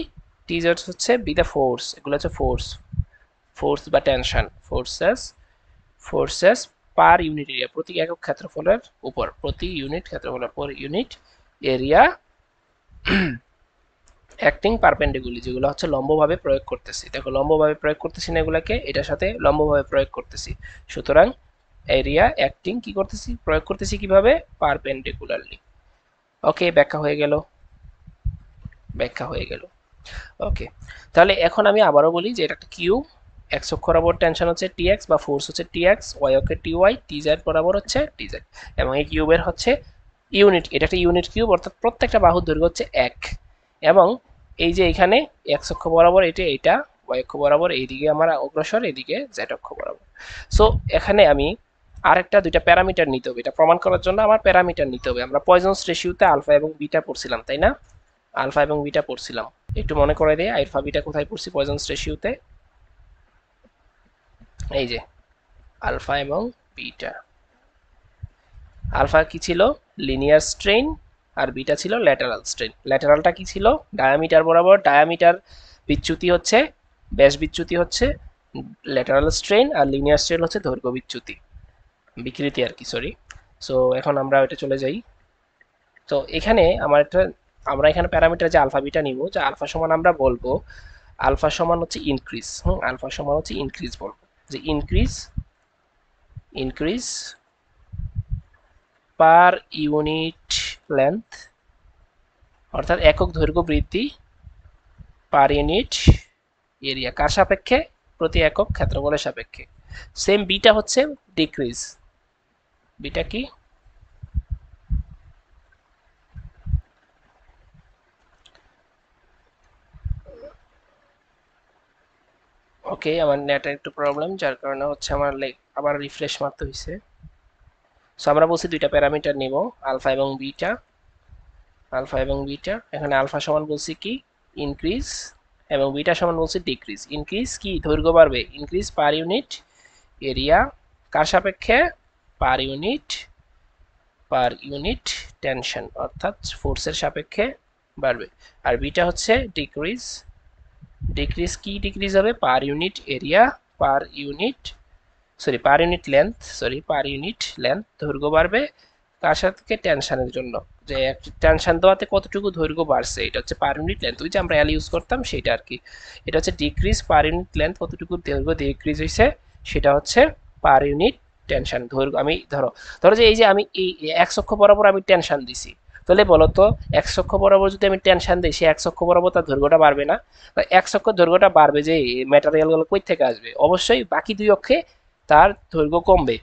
টি জেড হচ্ছে বি দ্য ফোর্স, এগুলো হচ্ছে ফোর্স, ফোর্স বা tension, forces, forces per unit area, প্রতি একক ক্ষেত্রফলের উপর, প্রতি ইউনিট ক্ষেত্রফলের পর ইউনিট এরিয়া অ্যাক্টিং পারপেন্ডিকুলারলি, যেগুলো হচ্ছে লম্বভাবে প্রয়োগ করতেছি, দেখো লম্বভাবে প্রয়োগ করতেছি না এগুলাকে, এটার সাথে লম্বভাবে প্রয়োগ করতেছি, সুতরাং এরিয়া অ্যাক্টিং কি করতেছি, প্রয়োগ করতেছি কিভাবে, পারপেন্ডিকুলারলি। ওকে, ব্যাখ্যা হয়ে গেল, ব্যাখ্যা হয়ে গেল। ওকে, তাহলে এখন আমি আবারও বলি যে এটা একটা কিউব, এক্স অক্ষ বরাবর টেনশন হচ্ছে টিএক্স বা ফোর্স হচ্ছে টিএক্স, ওয়াই অক্ষে টিওয়াই, টিজেড বরাবর হচ্ছে টিজেড, এবং এই কিউবের হচ্ছে ইউনিট, এটা একটা ইউনিট কিউব, অর্থাৎ প্রত্যেকটা বাহুর দৈর্ঘ্য হচ্ছে এক, এবং এই যে এখানে এক্স অক্ষ বরাবর এটা ওয়াই অক্ষ বরাবর, এইদিকে আমার অগ্রসর, এইদিকে জেড অক্ষ বরাবর। সো এখানে আমি আরেকটা দুইটা প্যারামিটার নিতে হবে, এটা প্রমাণ করার জন্য আমার প্যারামিটার নিতে হবে। আমরা পয়জনস রেশিওতে আলফা এবং বিটা পড়ছিলাম, তাই না? আলফা এবং বিটা পড়ছিলাম, একটু মনে করে দিই আলফা বিটা কোথায় পড়ছি পয়জনস রেশিওতে, এই যে আলফা এবং বিটা। আলফা কি ছিল, লিনিয়ার স্ট্রেইন, আর বিটা ছিল ল্যাটারাল স্ট্রেইন। ল্যাটারালটা কি ছিল, ডায়ামিটার বরাবর, ডায়ামিটার বিচ্যুতি হচ্ছে, ব্যাস বিচ্যুতি হচ্ছে ল্যাটারাল স্ট্রেইন, আর লিনিয়ার স্ট্রেইন হচ্ছে দৈর্ঘ্য বিচ্যুতি, বিকৃতি আর কি, সরি। সো এখন আমরা এটা চলে যাই। তো এখানে আমার একটা, আমরা এখানে প্যারামিটার যে আলফা বিটা নিব, যে আলফা সমান আমরা বলবো, আলফা সমান হচ্ছে ইনক্রিজ, আলফা সমান হচ্ছে ইনক্রিজ বলবো, যে increase, increase per unit length, অর্থাৎ একক দৈর্ঘ্য বৃদ্ধি, পার ইউনিট এরিয়া, কার সাপেক্ষে, প্রতি একক ক্ষেত্রফলের সাপেক্ষে। সেম বিটা হচ্ছে ডিক্রিজ, বিটা কি, ওকে আমার নেটের একটু প্রবলেম, যার কারণে হচ্ছে আমার আবার রিফ্রেশ মারতে হয়েছে। সো আমরা বলছি দুইটা প্যারামিটার নিব, আলফা এবং বিটা, আলফা এবং বিটা। এখানে আলফা সমান বলছি কি, ইনক্রিজ, এবং বিটা সমান বলছি ডিক্রিজ। ইনক্রিজ কি, দৈর্ঘ্য বাড়বে, ইনক্রিজ পার ইউনিট এরিয়া, কার সাপেক্ষে, per unit, per unit tension, অর্থাৎ ফোর্সের সাপেক্ষে বাড়বে। আর বিটা হচ্ছে ডিক্রিজ, ডিক্রিজ কি ডিক্রিজ হবে, পার unit area, per unit, sorry per unit length, sorry per unit length, দৈর্ঘ্য বাড়বে কার সাথে, টেনশনের জন্য, যে টেনশন দেওয়াতে কতটুকু দৈর্ঘ্য বাড়ছে, এটা হচ্ছে পার ইউনিট লেন্থ, ওই যে আমরা এল ইউজ করতাম সেটা আর কি। এটা হচ্ছে ডিক্রিজ পার ইউনিট লেন্থ, কতটুকু দৈর্ঘ্য ডিক্রিজ হয়েছে, সেটা হচ্ছে পার ইউনিট টেনশন দৈর্ঘ্য। আমি ধরো, ধরো যে এই যে আমি এই এক্স অক্ষ বরাবর আমি টেনশন দিছি, তাহলে বলো তো এক্স অক্ষ বরাবর যদি আমি টেনশন দিই, সে এক্স অক্ষ বরাবর তার দৈর্ঘ্যটা বাড়বে না? এক্স অক্ষ দৈর্ঘ্যটা বাড়বে, যে ম্যাটেরিয়ালগুলো কই থেকে আসবে, অবশ্যই বাকি দুই অক্ষে তার দৈর্ঘ্য কমবে।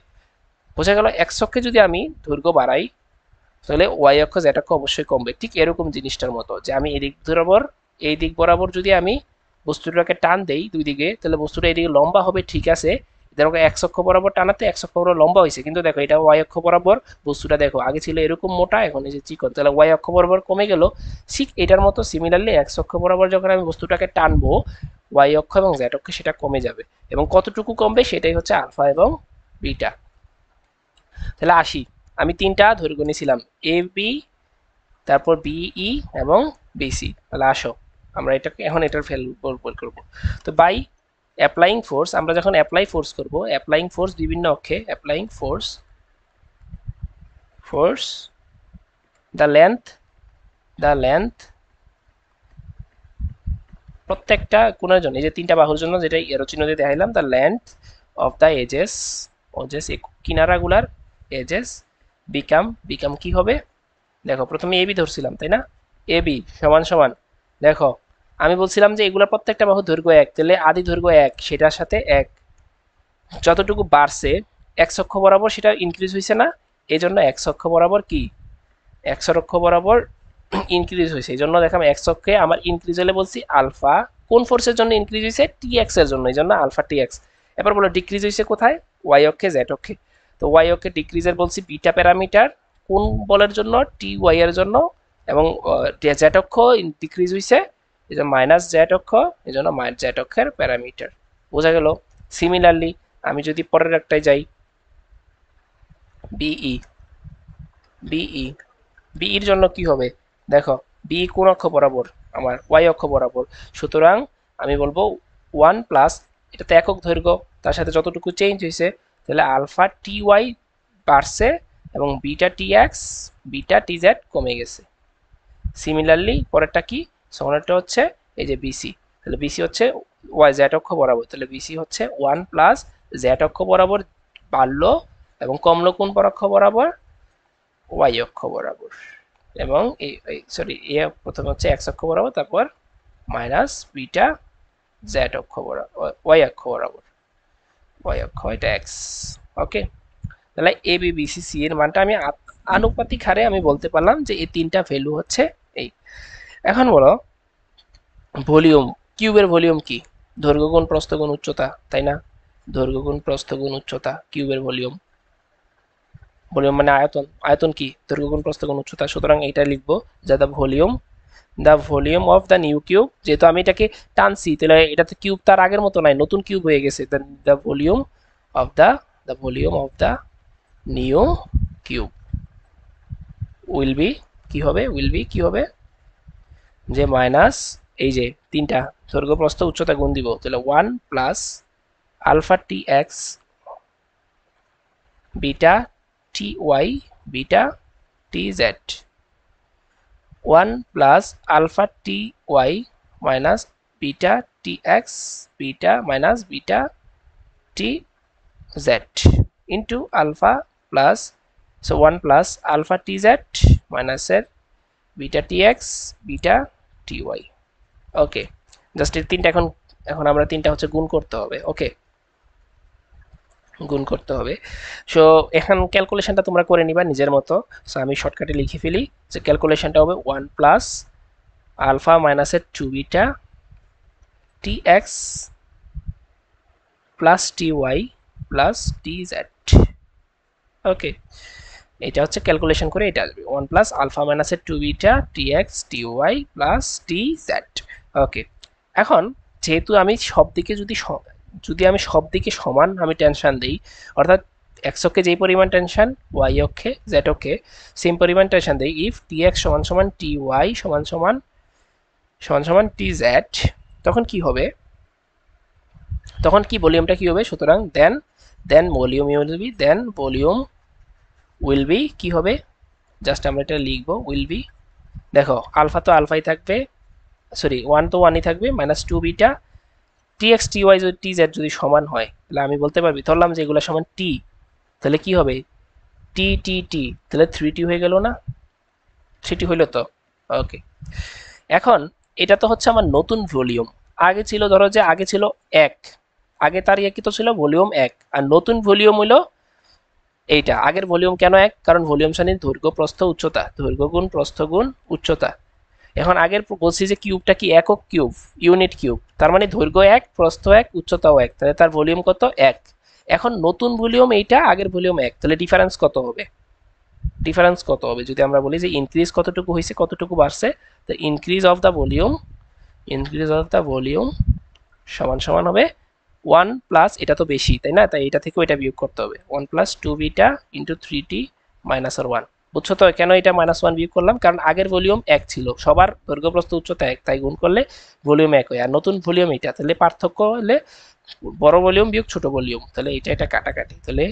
বোঝা গেল, এক্স অক্ষে যদি আমি দৈর্ঘ্য বাড়াই, তাহলে ওয়াই অক্ষ জেড অক্ষ অবশ্যই কমবে। ঠিক এরকম জিনিসটার মতো, যে আমি এদিক বরাবর, এই দিক বরাবর যদি আমি বস্তুটাকে টান দেই দুই দিকে, তাহলে বস্তুটা এদিকে লম্বা হবে, ঠিক আছে। দেখো এক্স অক্ষ বরাবর টানাতে এক্স অক্ষ বরাবর লম্বা হয়েছে, কিন্তু দেখো এটা ওয়াই অক্ষ বরাবর বস্তুটা দেখো আগে ছিল এরকম মোটা, এখন এই যে চিকন, তাহলে ওয়াই অক্ষ বরাবর কমে গেল। ঠিক এটার মতো সিমিলারলি এক্স অক্ষ বরাবর যখন আমি বস্তুটাকে টানবো, ওয়াই অক্ষ এবং জেড অক্ষ সেটা কমে যাবে, এবং কতটুকু কমবে সেটাই হচ্ছে আলফা এবং বিটা। তাহলে আসি, আমি তিনটা দৈর্ঘ্য নিয়েছিলাম, এ বি, তারপর বিই এবং বিসি। তাহলে আসো আমরা এটাকে এখন এটার ভ্যালু বের করব। তো বাই অ্যাপ্লাইং ফোর্স, আমরা যখন অ্যাপ্লাই ফোর্স করব, অ্যাপ্লাইং ফোর্স বিভিন্ন অক্ষে, applying force, force the length, the length প্রত্যেকটা কোণের জন্য, এই যে তিনটা বাহুর জন্য যেটা এরো চিহ্ন দিয়ে দেখাইলাম, the length of the edges, ওজেস এই কিনারাগুলার এজেস, বিকাম, বিকাম কি হবে, দেখো প্রথমে এবি ধরছিলাম তাই না, এবি সমান সমান, দেখো আমি বলছিলাম যে এগুলোর প্রত্যেকটা বাহুর দৈর্ঘ্য এক, তাহলে আদি দৈর্ঘ্য এক, সেটার সাথে এক, যতটুকু বাড়ছে এক্স অক্ষ বরাবর সেটা ইনক্রিজ হয়েছে না, এই জন্য এক্স অক্ষ বরাবর কি, এক্স অক্ষ বরাবর ইনক্রিজ হয়েছে, এই জন্য দেখাম এক্স অক্ষে আমার ইনক্রিজ হলে বলছি আলফা, কোন ফোর্সের জন্য ইনক্রিজ হয়েছে, টি এক্স এর জন্য, এই জন্য আলফা টি এক্স। এবার বলো ডিক্রিজ হয়েছে কোথায়, ওয়াই অক্ষে জেড অক্ষে, তো ওয়াই অক্ষে ডিক্রিজের বলছি বিটা প্যারামিটার, কোন বলের জন্য, টি ওয়াই এর জন্য, এবং জেড অক্ষ ডিক্রিজ হয়েছে, এই জন্য মাইনাস জেড অক্ষ, এই জন্য জেড অক্ষের প্যারামিটার। বোঝা গেল। সিমিলারলি আমি যদি পরের একটাই যাই, বিই, বিই, বিইর জন্য কি হবে, দেখো বি কোন অক্ষ বরাবর, আমার ওয়াই অক্ষ বরাবর, সুতরাং আমি বলবো ওয়ান প্লাস, এটাতে একক দৈর্ঘ্য, তার সাথে যতটুকু চেঞ্জ হয়েছে, তাহলে আলফা টি ওয়াই বাড়ছে এবং beta T X, beta T Z কমে গেছে। সিমিলারলি পরেরটা কি, সমানেরটা হচ্ছে এই যে বিসি, তাহলে বিসি হচ্ছে ওয়াই জেড অক্ষ বরাবর, তাহলে বিসি হচ্ছে ওয়ান প্লাস জেড অক্ষ বরাবর বাড়লো এবং কমলো কোন অক্ষ বরাবর, ওয়াই অক্ষ বরাবর, এবং সরি এ প্রথমে হচ্ছে এক্স অক্ষ বরাবর, তারপর মাইনাস বিটা জেড অক্ষ বরাবর, ওয়াই অক্ষ বরাবর, ওয়াই অক্ষ এটা এক্স। ওকে, তাহলে A B B C C এর মানটা আমি আনুপাতিক হারে আমি বলতে পারলাম যে এই তিনটা ভ্যালু হচ্ছে এই। এখন বলো ভলিউম, কিউবের ভলিউম কি? দৈর্ঘ্য গুণ প্রস্থ গুণ উচ্চতা, তাই না? দৈর্ঘ্য গুণ প্রস্থ গুণ উচ্চতা কিউবের ভলিউম। ভলিউম মানে আয়তন, আয়তন কি? দৈর্ঘ্য গুণ প্রস্থ গুণ উচ্চতা। সুতরাং এটা লিখবো যে the volume of the new cube, যেহেতু আমি এটাকে টানছি তাহলে এটা তো কিউব তার আগের মতো নাই, নতুন কিউব হয়ে গেছে। The volume of the new cube will be কি হবে যে মাইনাস এই যে তিনটা দৈর্ঘ্য প্রস্থ উচ্চতা গুণ দিব, তাহলে 1 plus alpha T X beta T Y beta T Z, 1 plus alpha T Y minus beta T X beta minus beta T Z into alpha plus, so 1 plus alpha T Z মাইনাসের beta T X beta T Y. Okay, just এই তিনটা এখন এখন আমরা তিনটা হচ্ছে গুণ করতে হবে। ওকে, গুণ করতে হবে। সো এখন ক্যালকুলেশনটা তোমরা করে নিবা নিজের মতো। সো আমি শর্টকাটে লিখে ফেলি যে ক্যালকুলেশনটা হবে 1 প্লাস আলফা মাইনাসের 2 beta T X plus T Y plus T Z. Okay, এটা হচ্ছে ক্যালকুলেশন করে এটা আসবে 1 প্লাস আলফা মাইনাসের 2 beta T X T Y plus T Z. Okay, এখন যেহেতু আমি সব দিকে যদি আমি সব দিকে সমান আমি টেনশন দিই, অর্থাৎ এক্স অক্ষে যেই পরিমাণ টেনশন ওয়াই অক্ষে জেড অক্ষে সেম পরিমাণ টেনশন দিই, ইফ টি এক্স সমান সমান টি ওয়াই সমান সমান টি জেড, তখন কি হবে, তখন কি ভলিউমটা কি হবে? সুতরাং দেন ভলিউম উইল বি কি হবে, জাস্ট আমরা এটা লিখবো উইল বি, দেখো আলফা তো আলফাই থাকবে, সরি 1 তো 1ই থাকবে, minus 2 beta T X T Y যদি টি জেড যদি সমান হয় তাহলে আমি বলতে পারবি, ধরলাম যে এগুলো সমান টি, তাহলে কি হবে টি টি টি, তাহলে 3t হয়ে গেল না? 3t হইলো তো। ওকে, এখন এটা তো হচ্ছে আমার নতুন ভলিউম। আগে ছিল ধরো যে আগে ছিল 1, আগে তার কি তো ছিল ভলিউম 1, আর নতুন ভলিউম হলো এইটা। আগের ভলিউম কেন 1? কারণ ভলিউম শ্রেণীর দৈর্ঘ্য প্রস্থ উচ্চতা, দৈর্ঘ্য গুণ প্রস্থ গুণ উচ্চতা। এখন আগের বলছি যে কিউবটা কি একক কিউব, ইউনিট কিউব, তার মানে দৈর্ঘ্য 1 প্রস্থ 1 উচ্চতাও 1, তাহলে তার ভলিউম কত 1। এখন নতুন ভলিউম এইটা, আগের ভলিউম 1, তাহলে ডিফারেন্স কত হবে? যদি আমরা বলি যে ইনক্রিজ কতটুকু হয়েছে কতটুকু বাড়ছে, তো ইনক্রিজ অফ দ্য ভলিউম সমান সমান হবে 1 প্লাস, এটা তো বেশি তাই না, তাই এটা থেকে ওইটা বিয়োগ করতে হবে, 1 plus 2 beta into 3t minus আর 1। বুঝছো তো কেন এটা মাইনাস 1 বিয়োগ করলাম? কারণ আগের ভলিউম 1 ছিল, সবার দৈর্ঘ্য প্রস্থ উচ্চতা 1, তাই গুণ করলে ভলিউম 1 হয়, আর নতুন ভলিউম এটা, তাহলে পার্থক্য হলে বড় ভলিউম বিয়োগ ছোট ভলিউম, তাহলে এটা কাটাকাটি, তাহলে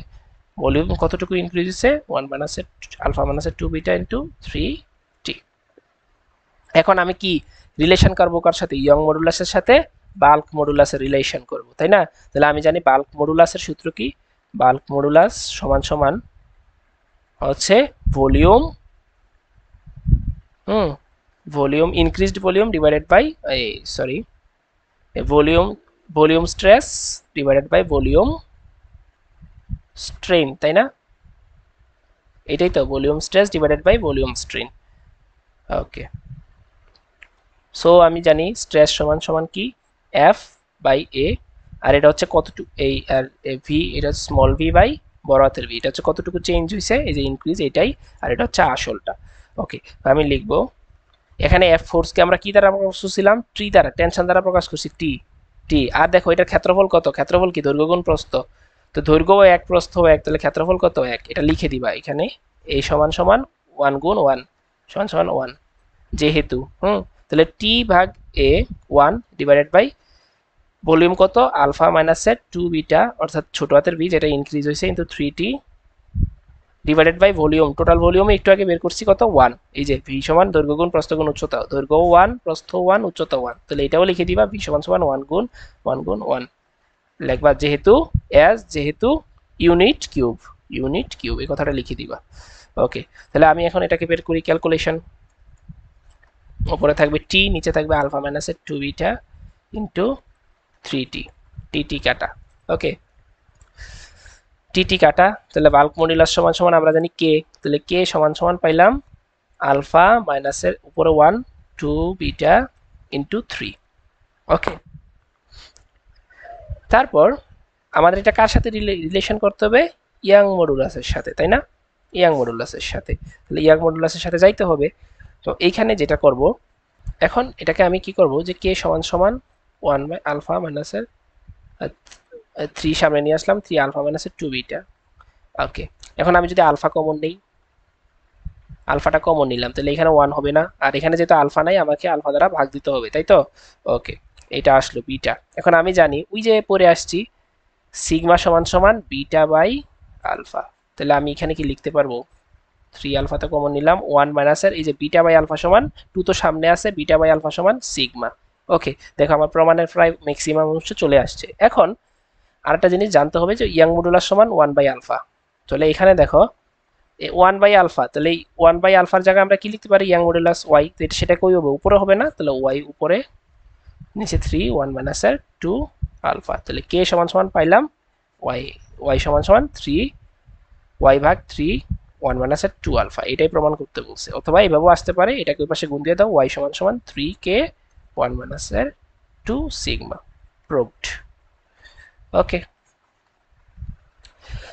ভলিউম কতটুকু ইনক্রিজ হচ্ছে 1 মাইনাসের আলফা মাইনাসের 2 বিটা ইন্টু 3t। এখন আমি কি রিলেশন করবো কার সাথে? ইয়ং মডুলাসের সাথে বাল্ক মডুলাসের রিলেশন করব, তাই না? তাহলে আমি জানি বাল্ক মডুলাসের সূত্র কি, বাল্ক মডুলাস সমান সমান হচ্ছে volume volume increased volume divided by volume stress divided by volume strain, তাই না? এটাই তো volume stress divided by volume strain. Okay, so আমি জানি স্ট্রেস সমান সমান কি এফ বাই এ, আর এটা হচ্ছে কতটুকু এই আর ভি, এটা স্মল ভি বাই বড় হাতের ভি, এটা হচ্ছে কতটুকু চেঞ্জ হয়েছে, এই যে ইনক্রিজ এটাই, আর এটা হচ্ছে আসলটা। ওকে, আমি লিখবো এখানে এফ ফোর্সকে আমরা কি দ্বারা প্রকাশ করছিলাম? টি দ্বারা, টেনশন দ্বারা প্রকাশ করছি, টি। আর দেখো এটার ক্ষেত্রফল কত? ক্ষেত্রফল কি দৈর্ঘ্য গুণ প্রস্থ, তো দৈর্ঘ্য 1 প্রস্থ 1, তাহলে ক্ষেত্রফল কত 1, এটা লিখে দিবা এখানে, এই সমান সমান 1 গুণ 1 সমান সমান 1, যেহেতু তাহলে টি ভাগ এ 1 ডিভাইডেড বাই ভলিউম কত আলফা মাইনাসের 2 বিটা অর্থাৎ ছোট হাতের বি যেটা ইনক্রিজ হয়েছে into 3t divided by volume, total ভলিউমে একটু আগে বের করছি কত 1, এই যে ভি সমান দৈর্ঘ্য গুণ প্রস্থ গুণ উচ্চতা, দৈর্ঘ্য 1 প্রস্থ 1 উচ্চতা 1, তাহলে এটাও লিখে দিবা ভি সমান সমান 1 গুণ 1 লিখবা, যেহেতু ইউনিট কিউব, ইউনিট কিউব, এই কথাটা লিখে দিবা। ওকে, তাহলে আমি এখন এটাকে বের করি ক্যালকুলেশন। উপরে থাকবে টি, নিচে থাকবে আলফা মাইনাসের 2 বিটা ইন্টু 3t, টি কাটা। ওকে, টি কাটা, তাহলে বাল্ক মডুলাস সমান সমান আমরা জানি কে, তাহলে কে সমান সমান পাইলাম আলফা মাইনাসের উপরে 1 2 বিটা ইন্টু 3। ওকে, তারপর আমাদের এটা কার সাথে রিলেশন করতে হবে? ইয়াং মডুলাসের সাথে, তাই না? ইয়াং মডুলাসের সাথে, তাহলে ইয়াং মডুলাসের সাথে যাইতে হবে। তো এইখানে যেটা করব, এখন এটাকে আমি কি করব, যে কে সমান সমান 1 বাই আলফা মাইনাসের 3 সামনে নিয়ে আসলাম, 3 আলফা মাইনাসের 2 বিটা। ওকে, এখন আমি যদি আলফা কমন নেই, আলফাটা কমন নিলাম, তাহলে এখানে 1 হবে না, আর এখানে যেহেতু আলফা নাই আমাকে আলফা দ্বারা ভাগ দিতে হবে, তাই তো? ওকে, এটা আসলো বিটা। এখন আমি জানি ওই যে পরে আসছি সিগমা সমান সমান বিটা বাই আলফা, তাহলে আমি এখানে কি লিখতে পারবো, 3 আলফা তো কমন নিলাম, 1 মাইনাসের এই যে বিটা বাই আলফা সমান 2 তো সামনে আছে, বিটা বাই আলফা সমান সিগমা। ওকে, দেখো আমার প্রমাণের প্রায় ম্যাক্সিমাম অংশ চলে আসছে। এখন আরেকটা জিনিস জানতে হবে যে ইয়াং মডুলাস সমান 1 বাই আলফা, তাহলে এখানে দেখো 1 বাই আলফা, তাহলে এই 1 বাই আলফার জায়গায় আমরা কি লিখতে পারি, ইয়াং মডুলাস ওয়াই, সেটা কই হবে, উপরে হবে না, তাহলে ওয়াই উপরে, নিচে 3 1 মাইনাসের 2 আলফা, তাহলে কে সমান সমান পাইলাম ওয়াই, ওয়াই সমান সমান 3 ওয়াই ভাগ 3 1 মাইনাসের 2 আলফা, এটাই প্রমাণ করতে বলছে। অথবা এইভাবেও আসতে পারে, এটাকে ওই পাশে গুণ দিয়ে দাও, ওয়াই সমান সমান 3 কে 1 মাইনাসের 2 সিগমা, প্রুভড। ওকে,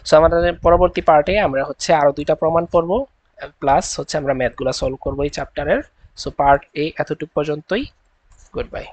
সো আমাদের পরবর্তী পার্টে আমরা হচ্ছে আরো 2টা প্রমাণ করব, প্লাস হচ্ছে আমরা ম্যাথগুলো সলভ করব এই চ্যাপ্টারের। সো পার্ট এ এতটুকু পর্যন্তই, গুড বাই।